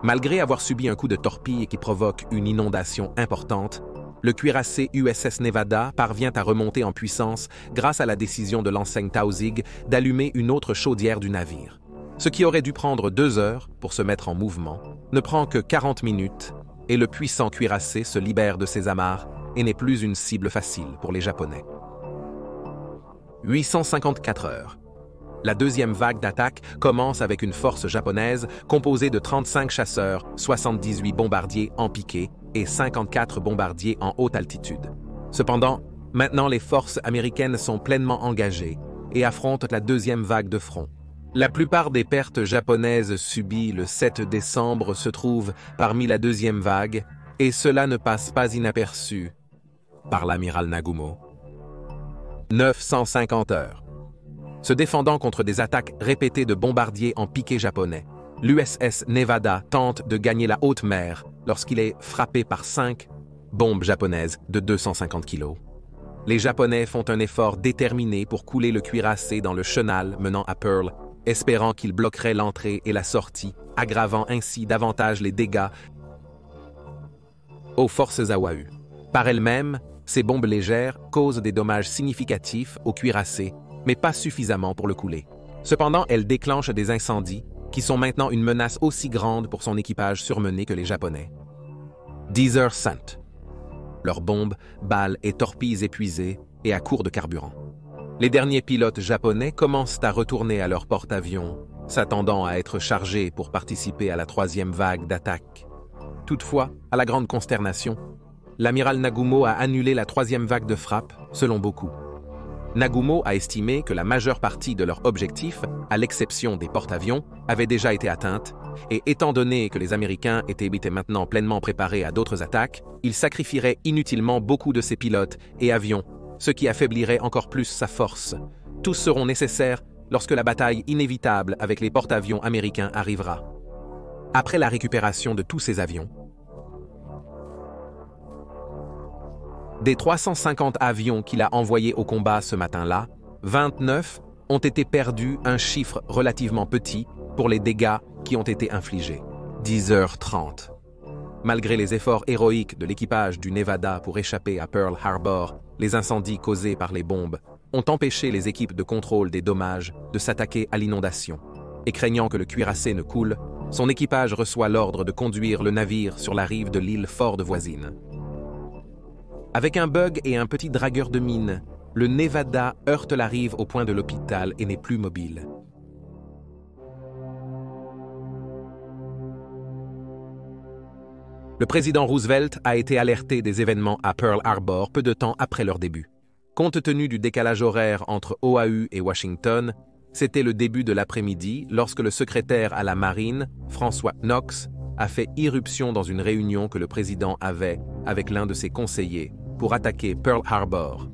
Malgré avoir subi un coup de torpille qui provoque une inondation importante, le cuirassé USS Nevada parvient à remonter en puissance grâce à la décision de l'enseigne Taussig d'allumer une autre chaudière du navire. Ce qui aurait dû prendre 2 heures pour se mettre en mouvement ne prend que 40 minutes et le puissant cuirassé se libère de ses amarres et n'est plus une cible facile pour les Japonais. 854 heures. La deuxième vague d'attaque commence avec une force japonaise composée de 35 chasseurs, 78 bombardiers en piqué et 54 bombardiers en haute altitude. Cependant, maintenant les forces américaines sont pleinement engagées et affrontent la deuxième vague de front. La plupart des pertes japonaises subies le 7 décembre se trouvent parmi la deuxième vague, et cela ne passe pas inaperçu par l'amiral Nagumo. 950 heures. Se défendant contre des attaques répétées de bombardiers en piqué japonais, l'USS Nevada tente de gagner la haute mer lorsqu'il est frappé par 5 bombes japonaises de 250 kg. Les Japonais font un effort déterminé pour couler le cuirassé dans le chenal menant à Pearl, espérant qu'il bloquerait l'entrée et la sortie, aggravant ainsi davantage les dégâts aux forces à Oahu. Par elles-mêmes, ces bombes légères causent des dommages significatifs au cuirassé, mais pas suffisamment pour le couler. Cependant, elles déclenchent des incendies qui sont maintenant une menace aussi grande pour son équipage surmené que les Japonais. 10 heures Sant. Leurs bombes, balles et torpilles épuisées et à court de carburant. Les derniers pilotes japonais commencent à retourner à leur porte-avions, s'attendant à être chargés pour participer à la troisième vague d'attaque. Toutefois, à la grande consternation, l'amiral Nagumo a annulé la troisième vague de frappe, selon beaucoup. Nagumo a estimé que la majeure partie de leur objectif, à l'exception des porte-avions, avait déjà été atteinte, et étant donné que les Américains étaient maintenant pleinement préparés à d'autres attaques, il sacrifierait inutilement beaucoup de ses pilotes et avions, ce qui affaiblirait encore plus sa force. Tous seront nécessaires lorsque la bataille inévitable avec les porte-avions américains arrivera. Après la récupération de tous ces avions, des 350 avions qu'il a envoyés au combat ce matin-là, 29 ont été perdus, un chiffre relativement petit pour les dégâts qui ont été infligés. 10h30. Malgré les efforts héroïques de l'équipage du Nevada pour échapper à Pearl Harbor, les incendies causés par les bombes ont empêché les équipes de contrôle des dommages de s'attaquer à l'inondation. Et craignant que le cuirassé ne coule, son équipage reçoit l'ordre de conduire le navire sur la rive de l'île Ford voisine. Avec un bug et un petit dragueur de mine, le Nevada heurte la rive au point de l'hôpital et n'est plus mobile. Le président Roosevelt a été alerté des événements à Pearl Harbor peu de temps après leur début. Compte tenu du décalage horaire entre Oahu et Washington, c'était le début de l'après-midi lorsque le secrétaire à la Marine, François Knox, a fait irruption dans une réunion que le président avait avec l'un de ses conseillers pour attaquer Pearl Harbor.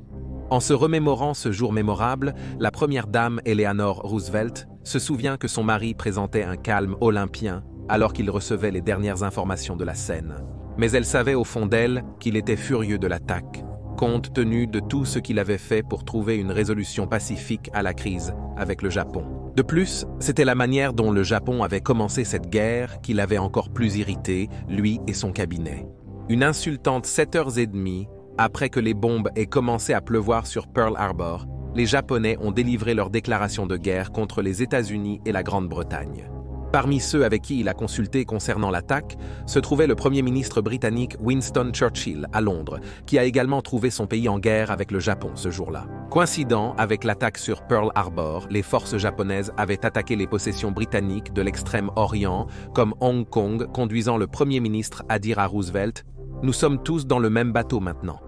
En se remémorant ce jour mémorable, la première dame Eleanor Roosevelt se souvient que son mari présentait un calme olympien alors qu'il recevait les dernières informations de la scène. Mais elle savait au fond d'elle qu'il était furieux de l'attaque, compte tenu de tout ce qu'il avait fait pour trouver une résolution pacifique à la crise avec le Japon. De plus, c'était la manière dont le Japon avait commencé cette guerre qui l'avait encore plus irrité, lui et son cabinet. Une insultante 7h30 après que les bombes aient commencé à pleuvoir sur Pearl Harbor, les Japonais ont délivré leur déclaration de guerre contre les États-Unis et la Grande-Bretagne. Parmi ceux avec qui il a consulté concernant l'attaque, se trouvait le Premier ministre britannique Winston Churchill à Londres, qui a également trouvé son pays en guerre avec le Japon ce jour-là. Coïncident avec l'attaque sur Pearl Harbor, les forces japonaises avaient attaqué les possessions britanniques de l'extrême-orient, comme Hong Kong, conduisant le Premier ministre à dire à Roosevelt « Nous sommes tous dans le même bateau maintenant ».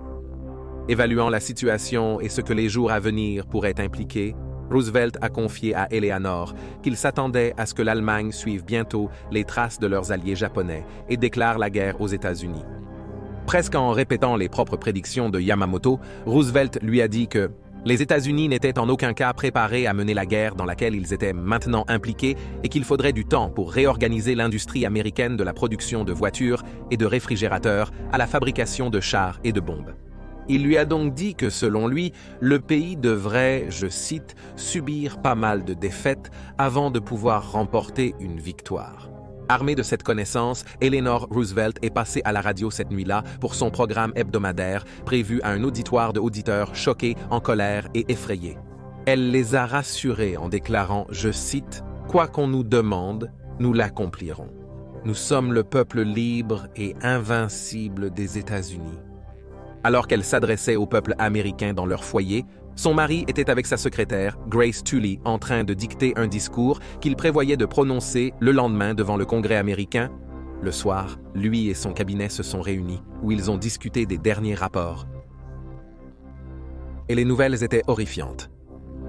Évaluant la situation et ce que les jours à venir pourraient impliquer, Roosevelt a confié à Eleanor qu'il s'attendait à ce que l'Allemagne suive bientôt les traces de leurs alliés japonais et déclare la guerre aux États-Unis. Presque en répétant les propres prédictions de Yamamoto, Roosevelt lui a dit que les États-Unis n'étaient en aucun cas préparés à mener la guerre dans laquelle ils étaient maintenant impliqués et qu'il faudrait du temps pour réorganiser l'industrie américaine de la production de voitures et de réfrigérateurs à la fabrication de chars et de bombes. Il lui a donc dit que, selon lui, le pays devrait, je cite, « subir pas mal de défaites avant de pouvoir remporter une victoire ». Armée de cette connaissance, Eleanor Roosevelt est passée à la radio cette nuit-là pour son programme hebdomadaire, prévu à un auditoire d'auditeurs choqués, en colère et effrayés. Elle les a rassurés en déclarant, je cite, « Quoi qu'on nous demande, nous l'accomplirons. Nous sommes le peuple libre et invincible des États-Unis. » Alors qu'elle s'adressait au peuple américain dans leur foyer, son mari était avec sa secrétaire, Grace Tully, en train de dicter un discours qu'il prévoyait de prononcer le lendemain devant le Congrès américain. Le soir, lui et son cabinet se sont réunis, où ils ont discuté des derniers rapports. Et les nouvelles étaient horrifiantes.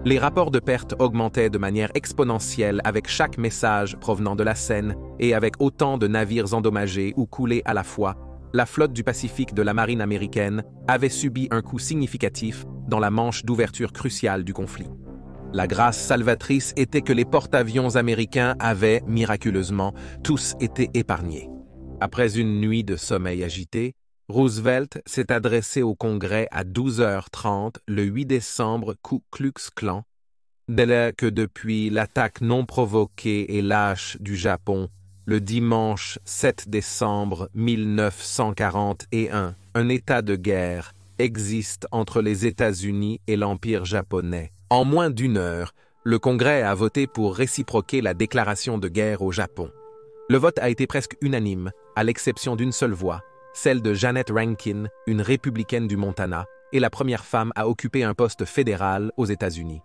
Les rapports de pertes augmentaient de manière exponentielle avec chaque message provenant de la Seine et avec autant de navires endommagés ou coulés à la fois. La flotte du Pacifique de la marine américaine avait subi un coup significatif dans la manche d'ouverture cruciale du conflit. La grâce salvatrice était que les porte-avions américains avaient, miraculeusement, tous été épargnés. Après une nuit de sommeil agité, Roosevelt s'est adressé au Congrès à 12h30 le 8 décembre Ku Klux Klan, dès que depuis l'attaque non provoquée et lâche du Japon, le dimanche 7 décembre 1941, un état de guerre existe entre les États-Unis et l'Empire japonais. En moins d'une heure, le Congrès a voté pour réciproquer la déclaration de guerre au Japon. Le vote a été presque unanime, à l'exception d'une seule voix, celle de Janet Rankin, une républicaine du Montana, et la première femme à occuper un poste fédéral aux États-Unis.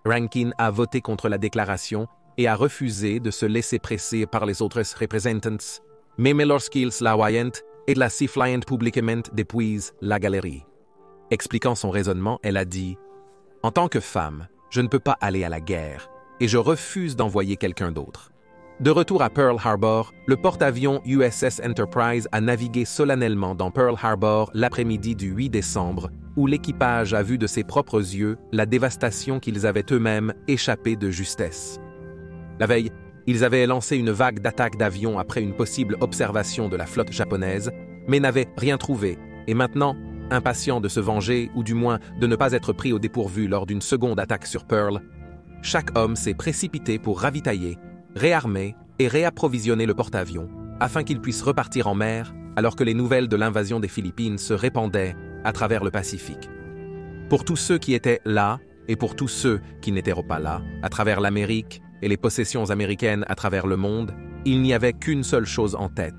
Rankin a voté contre la déclaration et a refusé de se laisser presser par les autres représentants, mais lorsqu'ils la voyant et la sifflant publiquement depuis la galerie. Expliquant son raisonnement, elle a dit « En tant que femme, je ne peux pas aller à la guerre et je refuse d'envoyer quelqu'un d'autre. » De retour à Pearl Harbor, le porte-avions USS Enterprise a navigué solennellement dans Pearl Harbor l'après-midi du 8 décembre, où l'équipage a vu de ses propres yeux la dévastation qu'ils avaient eux-mêmes échappé de justesse. La veille, ils avaient lancé une vague d'attaques d'avions après une possible observation de la flotte japonaise, mais n'avaient rien trouvé, et maintenant, impatients de se venger, ou du moins de ne pas être pris au dépourvu lors d'une seconde attaque sur Pearl, chaque homme s'est précipité pour ravitailler, réarmer et réapprovisionner le porte-avions, afin qu'il puisse repartir en mer, alors que les nouvelles de l'invasion des Philippines se répandaient à travers le Pacifique. Pour tous ceux qui étaient là, et pour tous ceux qui n'étaient pas là, à travers l'Amérique, et les possessions américaines à travers le monde, il n'y avait qu'une seule chose en tête.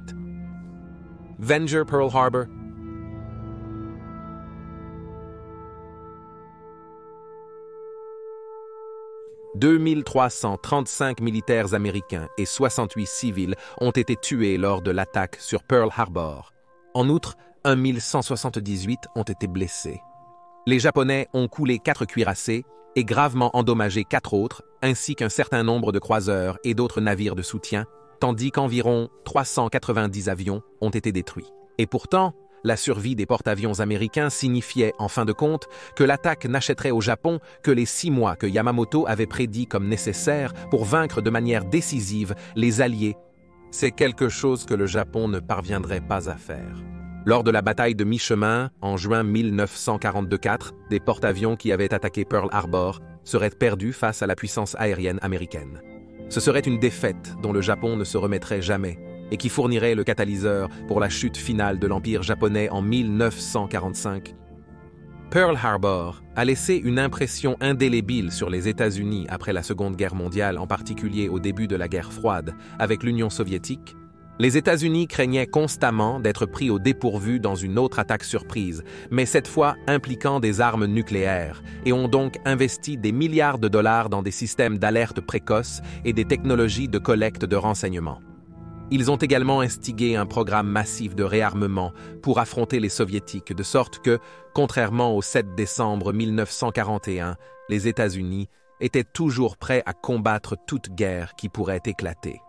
Venger Pearl Harbor. « 2335 militaires américains et 68 civils ont été tués lors de l'attaque sur Pearl Harbor. En outre, 1178 ont été blessés. Les Japonais ont coulé 4 cuirassés et gravement endommagé 4 autres, ainsi qu'un certain nombre de croiseurs et d'autres navires de soutien, tandis qu'environ 390 avions ont été détruits. Et pourtant, la survie des porte-avions américains signifiait, en fin de compte, que l'attaque n'achèterait au Japon que les 6 mois que Yamamoto avait prédits comme nécessaires pour vaincre de manière décisive les Alliés. C'est quelque chose que le Japon ne parviendrait pas à faire. Lors de la bataille de mi-chemin, en juin 1942, des porte-avions qui avaient attaqué Pearl Harbor seraient perdus face à la puissance aérienne américaine. Ce serait une défaite dont le Japon ne se remettrait jamais et qui fournirait le catalyseur pour la chute finale de l'Empire japonais en 1945. Pearl Harbor a laissé une impression indélébile sur les États-Unis après la Seconde Guerre mondiale, en particulier au début de la guerre froide avec l'Union soviétique. Les États-Unis craignaient constamment d'être pris au dépourvu dans une autre attaque surprise, mais cette fois impliquant des armes nucléaires, et ont donc investi des milliards de dollars dans des systèmes d'alerte précoce et des technologies de collecte de renseignements. Ils ont également instigé un programme massif de réarmement pour affronter les Soviétiques, de sorte que, contrairement au 7 décembre 1941, les États-Unis étaient toujours prêts à combattre toute guerre qui pourrait éclater.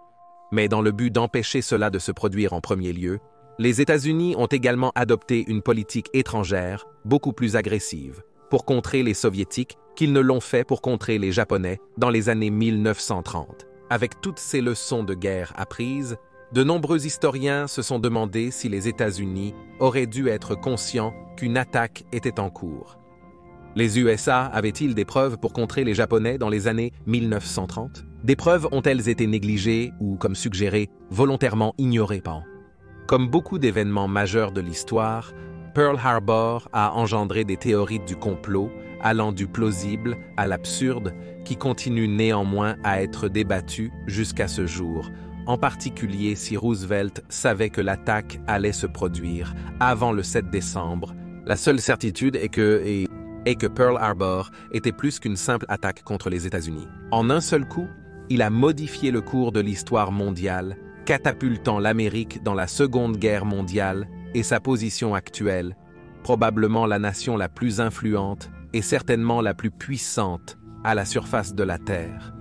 Mais dans le but d'empêcher cela de se produire en premier lieu, les États-Unis ont également adopté une politique étrangère beaucoup plus agressive pour contrer les Soviétiques qu'ils ne l'ont fait pour contrer les Japonais dans les années 1930. Avec toutes ces leçons de guerre apprises, de nombreux historiens se sont demandé si les États-Unis auraient dû être conscients qu'une attaque était en cours. Les USA avaient-ils des preuves pour contrer les Japonais dans les années 1930? Des preuves ont-elles été négligées ou, comme suggéré, volontairement ignorées? Comme beaucoup d'événements majeurs de l'histoire, Pearl Harbor a engendré des théories du complot allant du plausible à l'absurde qui continuent néanmoins à être débattues jusqu'à ce jour, en particulier si Roosevelt savait que l'attaque allait se produire avant le 7 décembre. La seule certitude est que Pearl Harbor était plus qu'une simple attaque contre les États-Unis. En un seul coup, il a modifié le cours de l'histoire mondiale, catapultant l'Amérique dans la Seconde Guerre mondiale et sa position actuelle, probablement la nation la plus influente et certainement la plus puissante à la surface de la Terre.